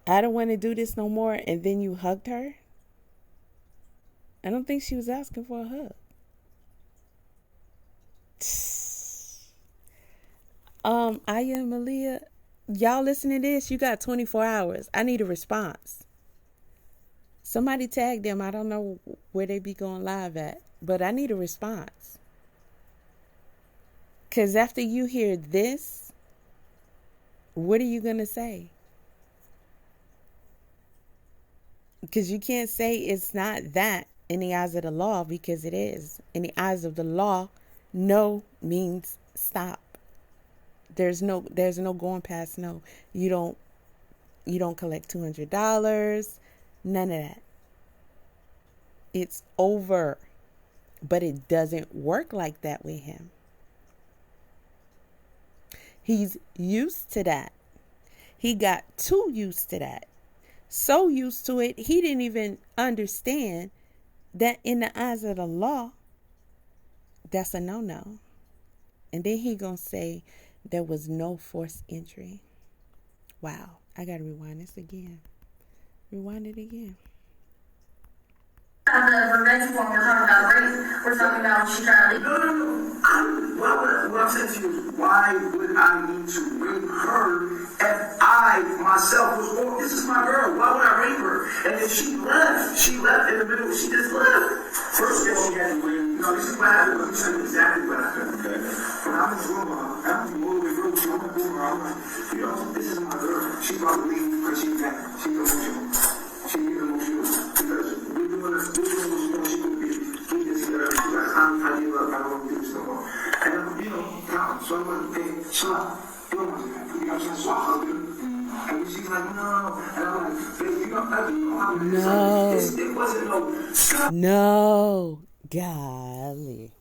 I don't want to do this no more, and then you hugged her? I don't think she was asking for a hug. Iyah and Maliah, y'all listening to this, you got 24 hours. I need a response. Somebody tag them. I don't know where they be going live at, but I need a response. Because after you hear this, what are you going to say? Because you can't say it's not that in the eyes of the law, because it is. In the eyes of the law, no means stop. There's no going past no. You don't collect $200, none of that. It's over. But it doesn't work like that with him. He's used to that. He got too used to that. So used to it, he didn't even understand that in the eyes of the law, that's a no-no. And then he gonna say there was no forced entry. Wow, I gotta rewind this again. Rewind it again. The revenge form, we're talking about rape. We're talking about she tried to leave. No. What I'm saying to you is, why would I need to rape her if I myself was born? This is my girl. Why would I rape her? And then she left in the middle. She just left. First of all, she had to win. No, this is what happened. Let me tell you exactly what happened. Okay. When I was with her, I'm all the way through. I'm like, this is my girl. She probably leave because she's emotional. She needs emotional because we're doing this. She could be this together. I give up. I don't want to do this no more. And so I'm like, hey, chill out. You don't want to do that. You know what I'm saying? So I hug her. And she's like, no. And I'm like, baby, you know how it is. It wasn't no stop. No. Golly.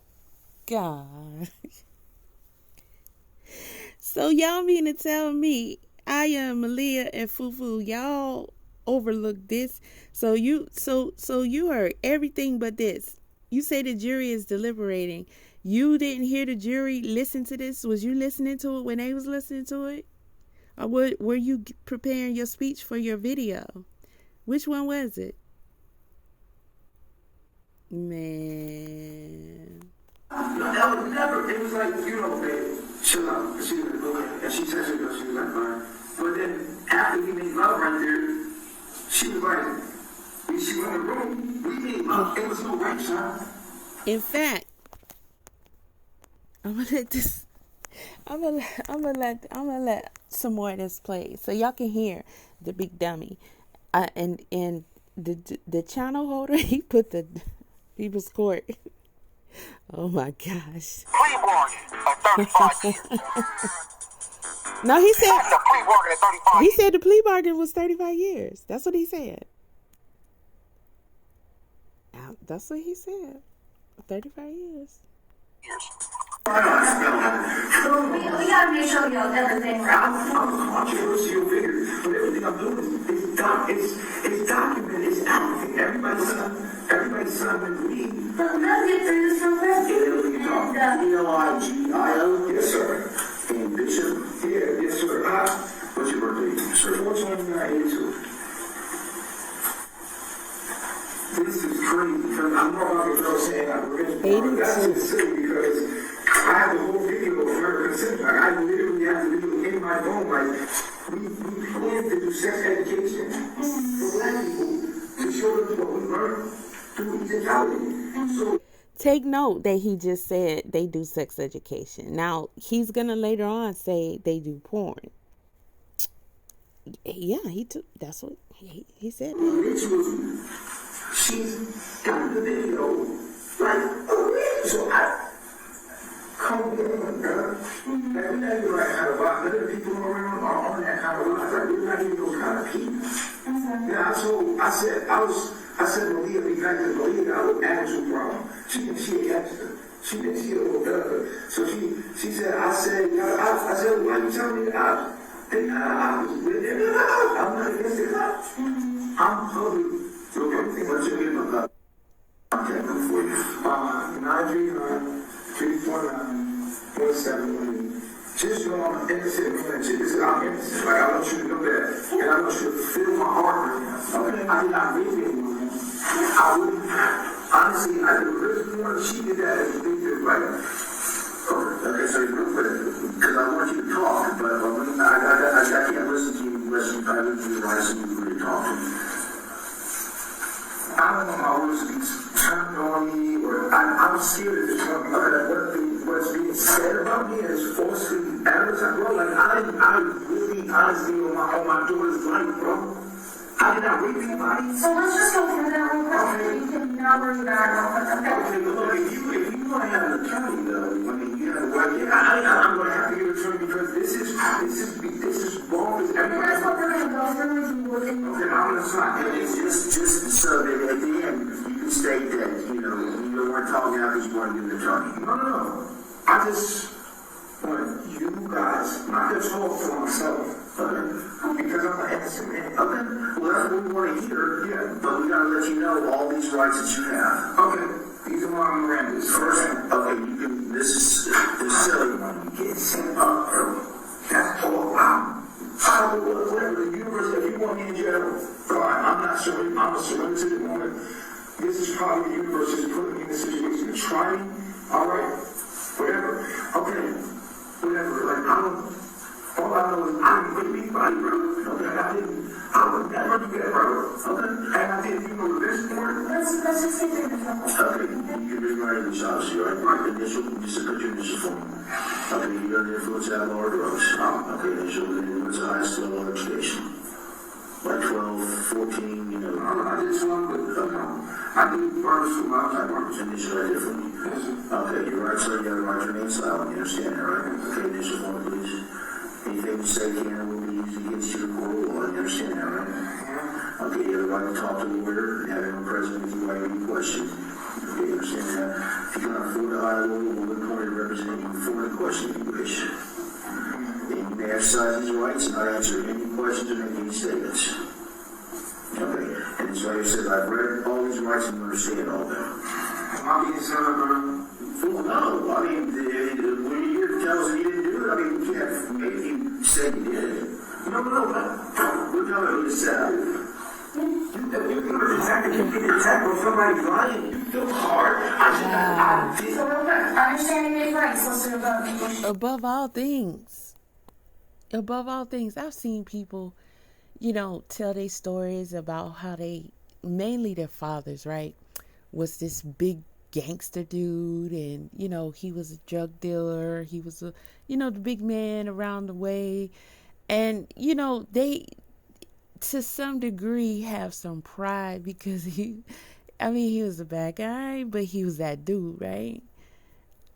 God. So y'all mean to tell me, Iyah, Maliah, and FuFu, y'all overlooked this? So you heard everything but this. You say the jury is deliberating. You didn't hear the jury listen to this? Was you listening to it when they was listening to it? Or were you preparing your speech for your video? Which one was it? Man. No, never. It was like, babe, chill out. She was like, okay. And she texted her, she was like, fine. But then after we made love right there, she was like, when she went in the room, we made love. It was no rape, son. In fact, I'm gonna let some more of this play so y'all can hear the big dummy. And the channel holder, he put the people's court. Oh my gosh. Plea bargain of 35 years. No, he said the plea bargain at 35 he said the plea bargain was 35 years. That's what he said. That's what he said. 35 years. We gotta make sure we know everything right. I'm controversial figure, but everything I'm doing is documented. It's active. Everybody's son with me. But let's get through this real quick. Eligio. Yes, sir. And Bishop. Yeah, yes, sir. What's your birthday? Sir, 4/29/82. This is crazy because I'm more about the girl saying I'm rich. That's just silly because my phone, like, we plan to do sex education for black people to show them what we learned through Egyptology. So, take note that he just said they do sex education. Now, he's going to later on say they do porn. Yeah, that's what he said. Literally, she's got the video, like, so I come on, girl. Like, we're not even like kind of vibe. None of the people around are on that kind of vibe. Like, we're not even those kind of people. Yeah, I said, Maliah, because Maliah got an attitude problem. She thinks she a gangster. She thinks she a little thug. So she said, I said, why you telling me that? I'm not against the cops. I'm public. So everything what you're getting about contact for you. 939-349-17. Just know I'm innocent, man. This is I'm innocent. Like, I want you to know that. And I want you to feel my heart right now. Okay? I did not rape anyone. I wouldn't. Honestly, I did really want she did that as a big deal, right? Okay, so you're good because I want you to talk, but I can't listen to you unless you try to do the right thing to really talk to me. I don't know how words to be turned on me, or I'm scared of what's being said about me is falsely advertised, bro. Like, I really honestly on my daughter's life, bro. I did not rape anybody. So let's just go through that real quick. Okay. You can not worry about it. Okay, but look, if you want to have an attorney, though, I mean, you have a right. I'm going to have to get an attorney because this is wrong as everybody. That's what we're going to go through. Okay, I'm going to stop. It's just so that at the end, you can state that, you don't want to talk now because you want to do the attorney. No. I just want you guys not to talk for myself. Okay? Because I'm an innocent man. Okay. Well, that's what we want to hear. Yeah. But we got to let you know all these rights that you have. Okay. These are my Miranda's. First, okay, you can. This is silly. You get sent up, bro. That's all. Whatever the universe, if you want me in jail, fine. I'm not surrendering. I'm a surrender to the moment. This is probably the universe is putting me in a situation to try me. All right. Whatever. Okay. Whatever. Like, all I know is I didn't rape anybody, bro. Okay, I would never do that, bro. Okay, and I didn't even know this morning. Let's just sit there. Okay, you can rewrite this, obviously, right? Right, initial, just put your initial form. Okay, you got the influence of alcohol or drugs. Okay, initial, the influence of highest level of education. Like 12, 14, I just want to, I do barbers for my time, barbers. Initial right there for me. Okay, you're right, so you got to write your name silent, you understand that, right? Okay, initial form, please. Anything you say can and will be used against you in court of law. You understand that, right? Yeah. Okay, you have the right to talk to the lawyer and have him present if you have any questions. Okay, you understand that? If you can afford to hire a lawyer, we'll appoint a representative before the question if you wish. And you may exercise these rights and not answer any questions or make any statements. Okay, and this lawyer says, I've read all these rights and you understand all of them. Am I being set up, bro? Well, no, I mean, when you hear tell us you didn't do it, I mean, we can't make you say you did. No, We're telling you to set. You get attacked when somebody's lying. You feel hard. I feel Understanding these rights, let's do Above all things, I've seen people, tell their stories about how mainly their fathers, right, was this big gangster dude, and he was a drug dealer, he was the big man around the way, and they to some degree have some pride because he was a bad guy, but he was that dude, right?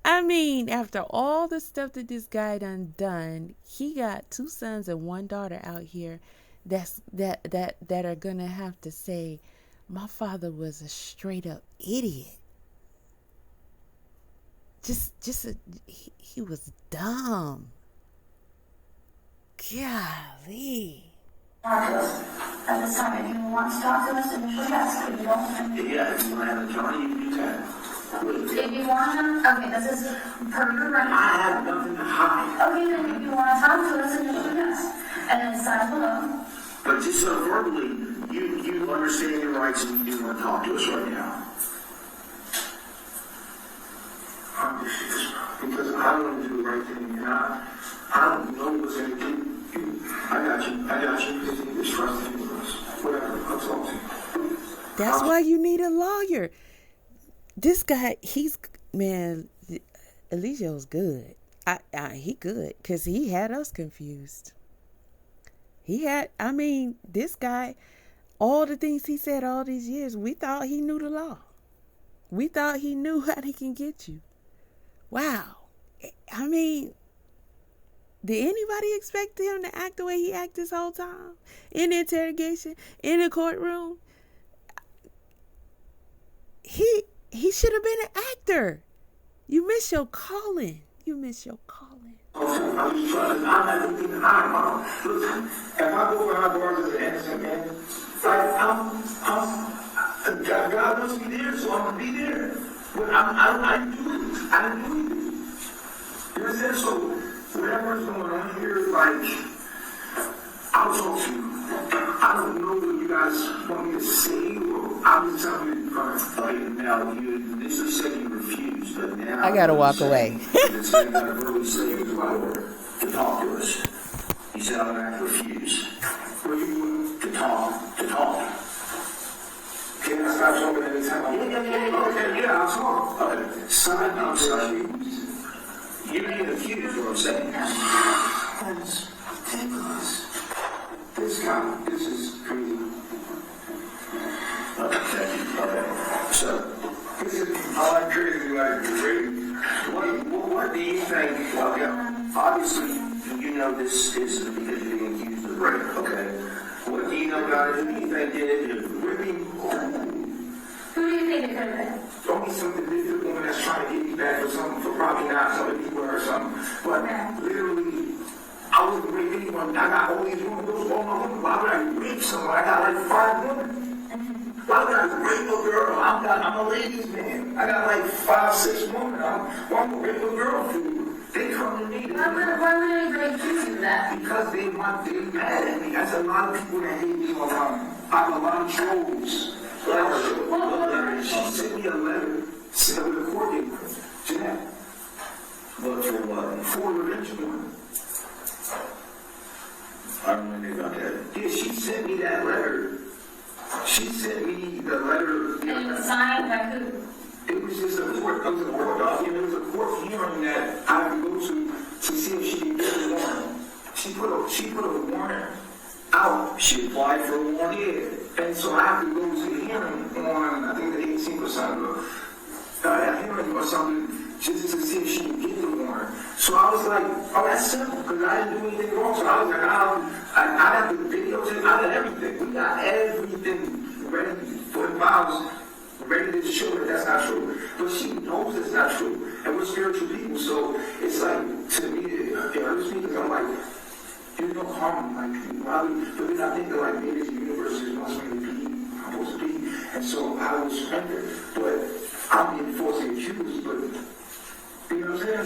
I mean, after all the stuff that this guy done, he got 2 sons and 1 daughter out here that are gonna have to say, my father was a straight up idiot. He was dumb. Golly. Talk to us at this time. If you want to talk to us, initially yes. If you don't, Yeah, if you want to have a Johnny, you can do that. if you want to, okay, this is per your right. I have nothing to hide. Okay, then if you want to talk to us, initially yes. And then sign below. But just so verbally, you understand your rights and you do want to talk to us right now. Because I don't want to do the right thing, and I don't know what's in it. I got you. It's trusting in us. Whatever, I'll talk to you. That's why you need a lawyer. This guy, Eligio's good. He good, because he had us confused. This guy, all the things he said all these years, we thought he knew the law. We thought he knew how he can get you. Wow. Did anybody expect him to act the way he acted this whole time? In the interrogation, in the courtroom? He should have been an actor. You miss your calling. I'm just trying. I'm not looking to hide, Mom. Listen, if I go behind bars as an innocent man, God wants me there, so I'm gonna be there. But I didn't do it. I didn't do it. You understand? So whatever's going on here, I'll talk to you. I don't know what you guys want me to say, or I'm just telling you. Now, you initially said you refused, but now I gotta walk away. It's like I verbally said you was my order to talk to us. You said I'm gonna have to refuse. What are you doing? To talk. Can I stop talking anytime? Yeah, I'll talk. Okay. Sign up, you're being accused, what I'm saying. That's ridiculous. This is crazy. Okay. So, this is all crazy, crazy. What do you think? Well, yeah, obviously, you know this is because you're being accused of rape, okay? What do you know about it? Who do you think did it? Who do you think it could have been? Only some individual woman that's trying to get me back for something, for probably not some people or something. But literally, I wouldn't rape anyone. I got all these women, those all my women. Why would I rape someone? I got like 5 women. Why would I rape a girl? I'm a ladies' man. I got like 5, 6 women. I'm gonna rape a girl for you. They come to me. Why would anybody accuse you of that? Because they mad at me. That's a lot of people that hate me online. I have a lot of trolls. She sent me a letter with a court date. Jeanette. What for what? For a revenge one. I don't know anything about that. Yeah, she sent me that letter. She sent me the letter. And it was signed by who? It was just a court document. It was a court hearing that I had to go to see if she could get a warrant. She put a warrant out. She applied for a warrant? Yeah. And so I have to go to the hearing on, I think the 18th or something. A hearing or something just to see if she can get the warrant. So I was like, oh, that's simple, because I didn't do anything wrong. So I was like, I have the videotape, I had everything. We got everything ready for the files, ready to show that that's not true. But she knows it's not true. And we're spiritual people, so it's like, to me, it hurts me because I'm like, there's no harm in like people. But then I think that like maybe the universe is supposed to be I'm supposed to be. And so I will surrender. But I'm being falsely accused, but you know what I'm saying?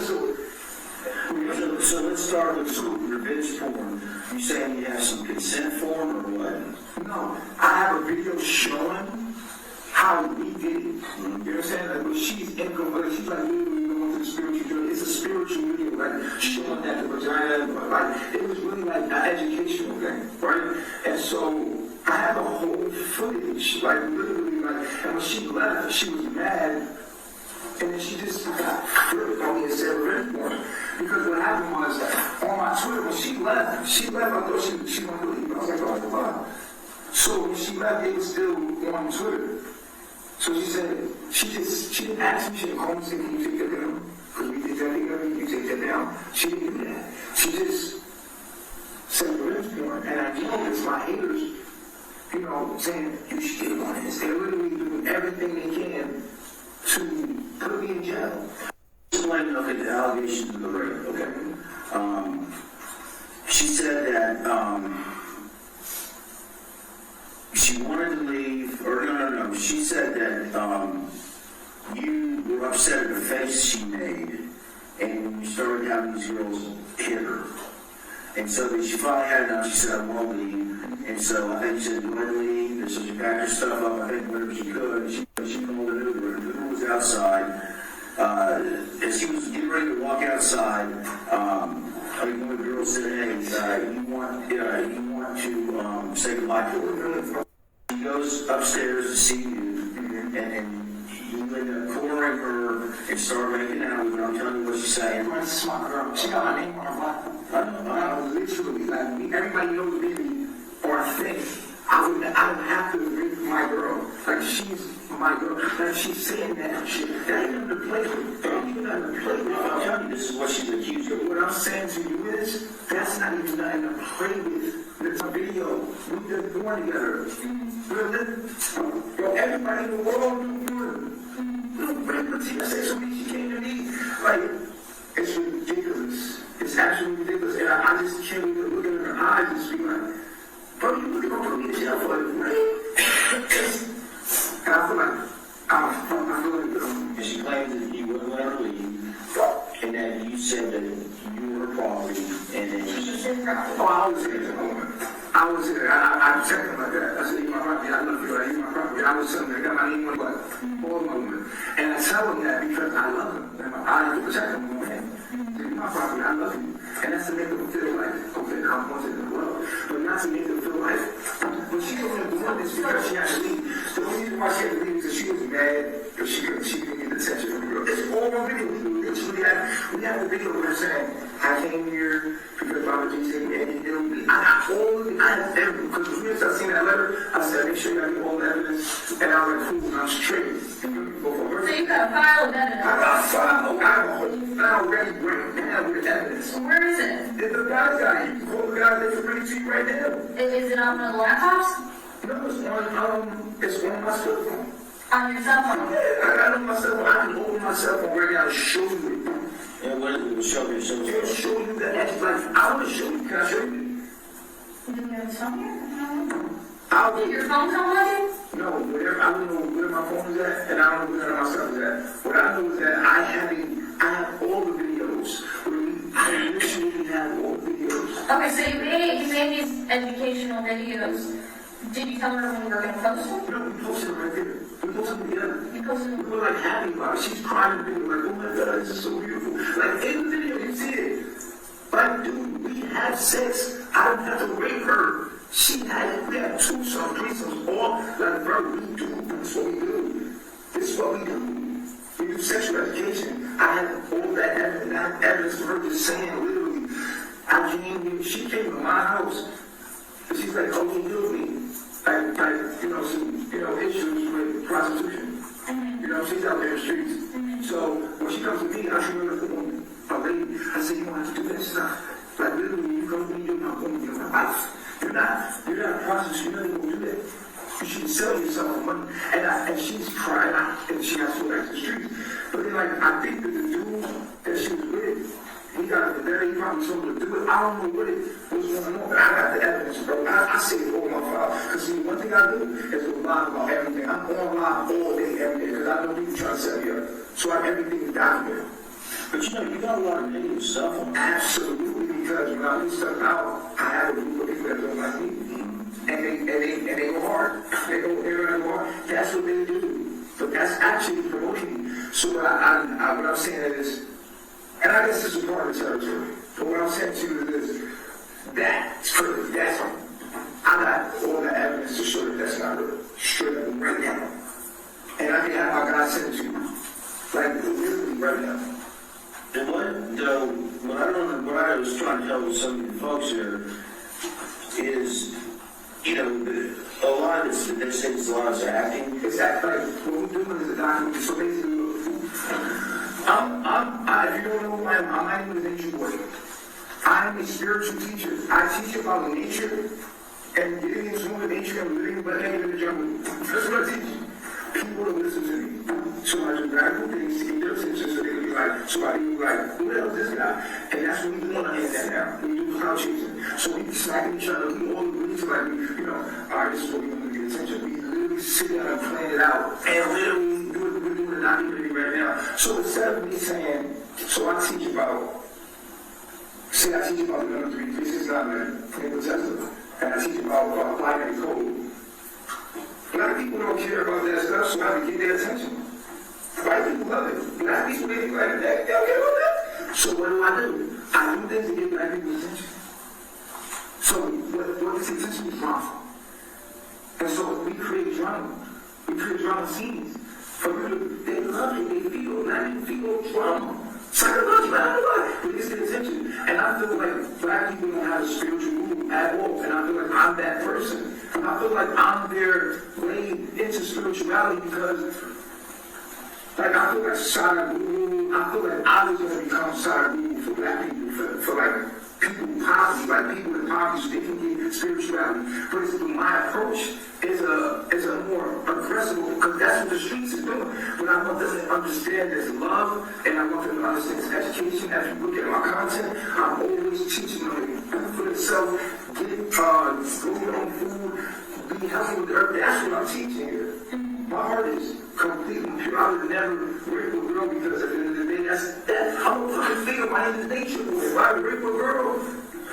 So let's start with revenge porn. You saying you have some consent form or what? No, I have a video showing how we did it. You know what I'm saying? Like when she's incomplete, she's like literally going to the spiritual journey. It's a spiritual video, like showing that the vagina, like it was really like an educational thing, right? And so I have a whole footage, like literally, like, and when she left, she was mad. And then she just got flipped on me and said revenge porn. Because what happened was, on my Twitter, when she left, I thought she wouldn't believe it. I was like, oh, wow. So when she left, it was still on Twitter. So she said, she didn't ask me, she didn't call me and say, can you take that down? Because we did that together, you take that down. She didn't do that. She just said revenge porn. And I know it's my haters, you know, saying, you should get on this. They're literally doing everything they can to put me in jail. Explain, okay, the allegations of the rape, okay? She said that, she wanted to leave, or no. She said that, you were upset at the face she made, and when you started having these girls hit her. And so then she finally had enough, she said, I won't leave. And so I think she said, you want to leave? So she packed her stuff up, I think, whatever she could. She called an Uber. The Uber was outside. As she was getting ready to walk outside, Like one of the girls said, hey, you want to say goodbye to her. She goes upstairs to see you, and then you end up cornering her and start making out with her. I'm telling you what she's saying. That's a smart girl. She got my name on her body. I know, literally, like, everybody knows me or I think. I don't have to agree with my girl. Like, she's my girl. Like, she's saying that shit. That ain't nothing to play with. That ain't even nothing to play with. I'm telling you, this is what she's accused of. What I'm saying to you is, that's not even nothing to play with. It's a video. We've been born together. Yo, everybody in the world knew you. Pretty petite. I say something, she came to me. Like, it's ridiculous. It's absolutely ridiculous. And I just can't even look at her eyes and just be like, bro, you really gonna put me in jail for it, right? And I feel like, I feel like, And she claims that you wouldn't let her leave, and that you said that you were her property, and then I was here. I was here. I protect him like that. I said, you're my property. I love you. You're my property. I was telling him, I got my name on it, all my women. And I tell him that because I love him. And I have to protect him with my hand. You're my property. I love you. And that's to make them feel like, okay, I'm wanted in the world. But not to make them feel like, when she only doing this because she had to leave. The only reason why she had to leave is because she was mad because she didn't get the attention from the girl. It's all on video. We have the video where they're saying, I came here because Baba G said me and he killed me. I have all of it. I have everything. Because as soon as I seen that letter, I said, make sure you have all the evidence. And I was like, cool, I'm straight. So you got a file of evidence? I got a file. I have a whole file ready right now with evidence. So where is it? It's the guy's guy. You can call the guy that can bring it to you right now. Is it on the laptops? No, it's on my cell phone. On your cell phone? Yeah, I got it on my cell phone. I can open my cell phone right now and show you it. and what it will show you. It'll show you the edge. Like, I want to show you. Can I show you? Do you have a phone here? I'll Did your phone come with No, whatever, I don't know where my phone is at, and I don't know where none of my stuff is at. What I know is that I have all the videos. I literally have all the videos. it? Okay, so you made these educational videos. Did you tell her when you were going to post them? No, we posted them right there. We posted them together. You posted them? We were like happy about it. She's crying in the video, like, oh my God, this is so beautiful. Like, in the video, you see it. Like, dude, we had sex. I don't have to rape her. We had 2 sons, 3 sons, all, like, bro, we do. This is what we do. This is what we do. We do sexual education. I have all that evidence. I have evidence of her just saying, literally, she came to my house, and she's like, oh, you killed me. Like, some, issues with prostitution. She's out there in the streets. So, when she comes to me, I should remember a lady, I say, you don't have to do that stuff. Like, literally, you come to me, you're not going to be my wife. You're not a prostitute, you're not even going to do that. You should sell yourself for money. And she's crying, and she has to go back to the streets. But then, like, I think that the dude that she was with, he got it there, he probably told her to do it. I don't know what it was going on, but I got the evidence, bro. I say it over my file. Because, see, one thing I do is go live about everything. I'm on live all day, every day, because I know people trying to set me up. So everything is documented. But you got a lot of negative stuff on that. Absolutely, because when I do stuff out, I have a group of people that don't like me. And they go hard. They go hard. That's what they do. But that's actually promoting me. So what I'm saying is, and I guess this is part of the territory. But what I'm saying to you is this, I got all the evidence to show that that's not real. Straight up right now. And I can have my guy send it to you. Like, literally right now. And what I was trying to tell some of the folks here is, a lot of this, they say it's a lot of acting. It's acting. Like, what we're doing is a documentary. So basically, if you don't know who I am, my name is Natureboy. I am a spiritual teacher. I teach about nature and getting in tune with nature and living in the jungle. That's what I teach. People don't listen to me. So I do radical things to get their attention so they can be like, somebody will be like, who the hell is this guy? And that's what we do on the internet now. We do cloud chasing. So we be smacking each other. We all agree to like, all right, this is what we want to get attention. We literally sit down and plan it out. And literally, we're doing a documentary right now. So instead of me saying, so I teach about the number 369 clinical testing. And I teach about binary code. A lot of people don't care about that stuff, so I can get their attention. White people love it. Black people, they be like, they don't care about that. So what do? I do things to get black people's attention. So what this attention is from? And so we create drama. We create drama scenes. For people, they love it, they feel, black people feel drama. Psychological, I don't know why. But it's the attention. And I feel like black people don't have a spiritual move at all. And I feel like I'm that person. And I feel like I'm their way into spirituality because, like, I feel like Sadhguru, I feel like I was going to become Sadhguru for black people, for like, people in poverty, like people in poverty, so they can get spirituality. But my approach is a more aggressive, because that's what the streets is doing. But I want them to understand there's love, and I want them to understand this education. As you look at my content, I'm always teaching them food for themselves, grow your own food, be healthy with the earth. That's what I'm teaching here. My heart is completely pure. I would never rape a girl because at the end of the day, I don't fucking figure my name is nature boy. Why would I rape a girl?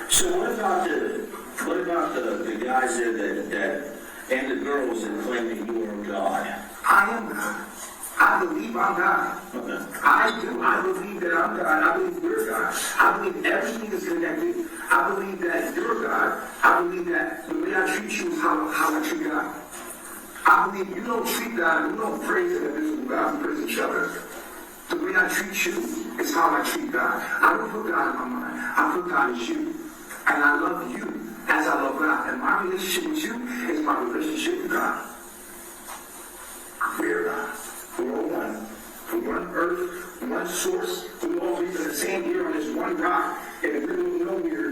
So what about the guys there that and the girls that claim that you are God? I am God. I believe I'm God. Okay. I do. I believe that I'm God. I believe we're God. I believe everything is connected. I believe that you're God. I believe that the way I treat you is how I treat God. I believe you don't treat God, you don't praise an invisible God, you praise each other. The way I treat you is how I treat God. I don't put God in my mind. I put God as you. And I love you as I love God. And my relationship with you is my relationship with God. We're God. We're all one. We're one earth, one source. We all breathe in the same air on this one rock in the middle of nowhere.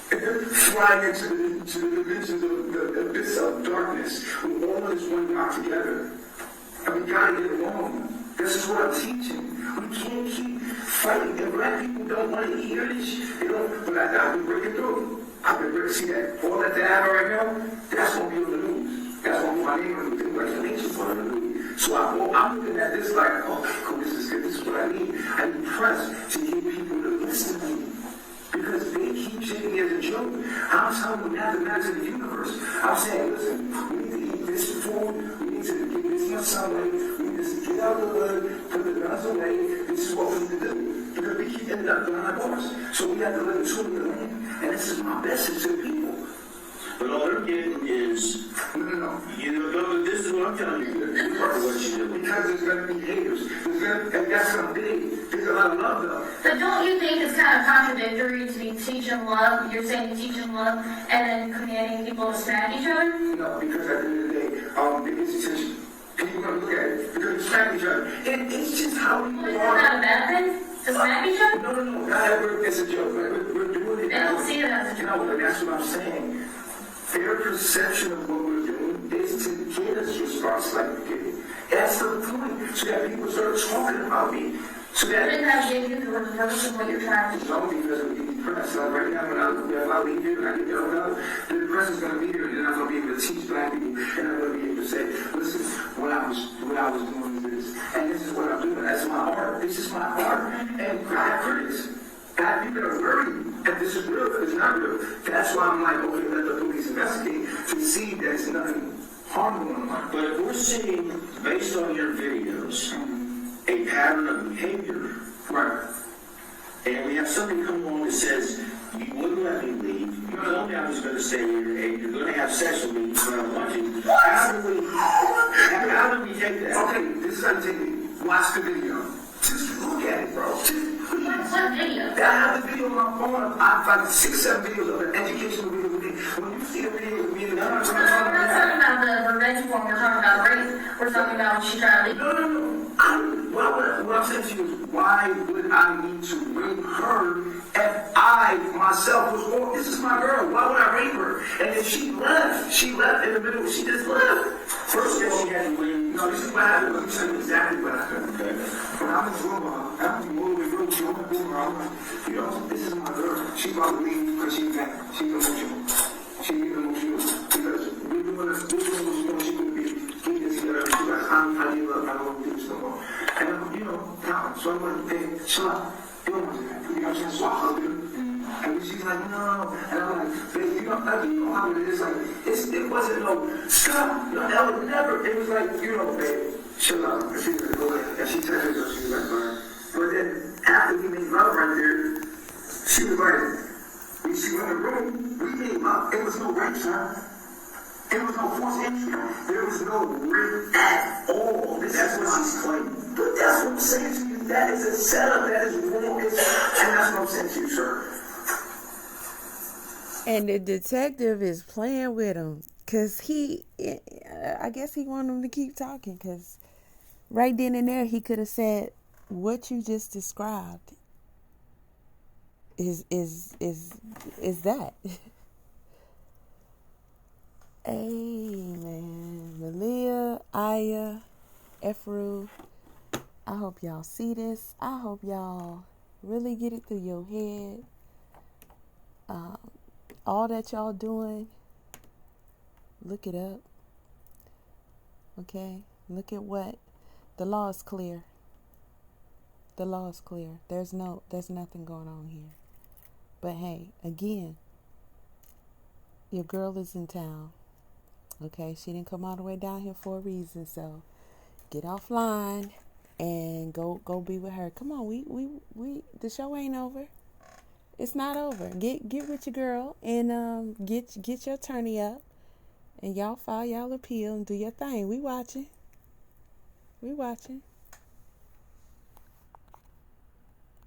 Flying into the dimensions of the abyss of darkness. We're all in this one rock together. And we gotta get along. This is what I'm teaching. We can't keep fighting. And black people don't want to hear this. They don't. But I've been breaking through. I've been breaking. See that? All that they have right now, that's going to be on the news. That's going to be my name on the news. Like the nation's on the news. So I'm looking at this like, okay, cool, this is good. This is what I need. I need press to get people to listen to me. Because they keep taking me as a joke. I'm telling them mathematics of the universe. I'm saying, listen, we need to eat this food. We need to get this much sunlight. We need to get out of the wood, put the guns away. This is what we need to do. Because we keep ending up behind bars. So we have to live in the land. And this is my message to the people. But all they're getting is, No. you know, this is what I'm telling you. This is part of what you do. Because there's going to be haters. And that's something big. There's a lot of love, though. But don't you think it's kind of contradictory to be teaching love? You're saying teaching love and then commanding people to smack each other? No, because at the end of the day, the institution, people are going to look at it because you smack each other. It's just how we Is are. that a bad thing? To smack each other? No. Not ever. It's a joke. Like, we're doing it. They don't see it as a joke. No, but that's what I'm saying. Their perception of what we're doing is to get us response like we're getting. That's the point. So that people start talking about me. So that Wouldn't that give you the reverse of what you're trying to do? no, because of the press. Like right now, if I leave here and I get there without, the press is going to be here, and I'm going to be able to teach black people, and I'm going to be able to say, listen, what I was doing is this, and this is what I'm doing. That's my art. This is my art. And I have critics. Black people are worried if this is real, if it's not real. That's why I'm like, okay, let the police investigate to see that it's nothing harmful in life. But if we're seeing, based on your videos, a pattern of behavior, Right. and we have somebody come along that says, you wouldn't let me leave, you told me I was going to stay here, and you're going to have sex with me when I'm watching. How do we take that? Okay, this is how you take it. Watch the video. Just look at it, bro. What video? I have the video on my phone. I have like 6-7 videos of an educational video. When you see the video with me, We're not talking about the revenge porn. We're talking about rape. We're talking about she tried to leave. No. What I'm saying to you is, why would I need to rape her if I myself was born? This is my girl. Why would I rape her? And then she left in the middle. She just left. First of all, she had to leave. No, this is what happened. Let me tell you exactly what happened. When I'm in the room, I'm all the way through. She opened the room. I'm like, you know, this is my girl. She's about to leave because she's emotional. She's emotional because we're doing this. She would be getting this together. She's like, I give up. I don't want to do this no more. And I'm, you know, so I'm like, hey, chill out. You know what I'm saying? So I hug her. And she's like, no. And I'm like, babe, you know how it is. Like, it wasn't no stop. No, that would never. It was like, you know, babe, chill out. And she's like, okay. And she texted her, she was like, fine. But then after we made love right there, It was no rape, sir. It was no forced entry. There was no rape at all. That's what she's claiming. But that's what I'm saying to you. That is a setup. That is wrong. And that's what I'm saying to you, sir. And the detective is playing with him. Because I guess he wanted him to keep talking. Because right then and there, he could have said, what you just described is that. Amen. Maliah, Iyah, FuFu, I hope y'all see this. I hope y'all really get it through your head. All that y'all doing, look it up. Okay? Look at what the law is clear. The law is clear. There's nothing going on here. But hey, again, your girl is in town. Okay, she didn't come all the way down here for a reason, so get offline and go be with her. Come on, we the show ain't over. It's not over. Get with your girl and get your attorney up and y'all file y'all appeal and do your thing. We watching.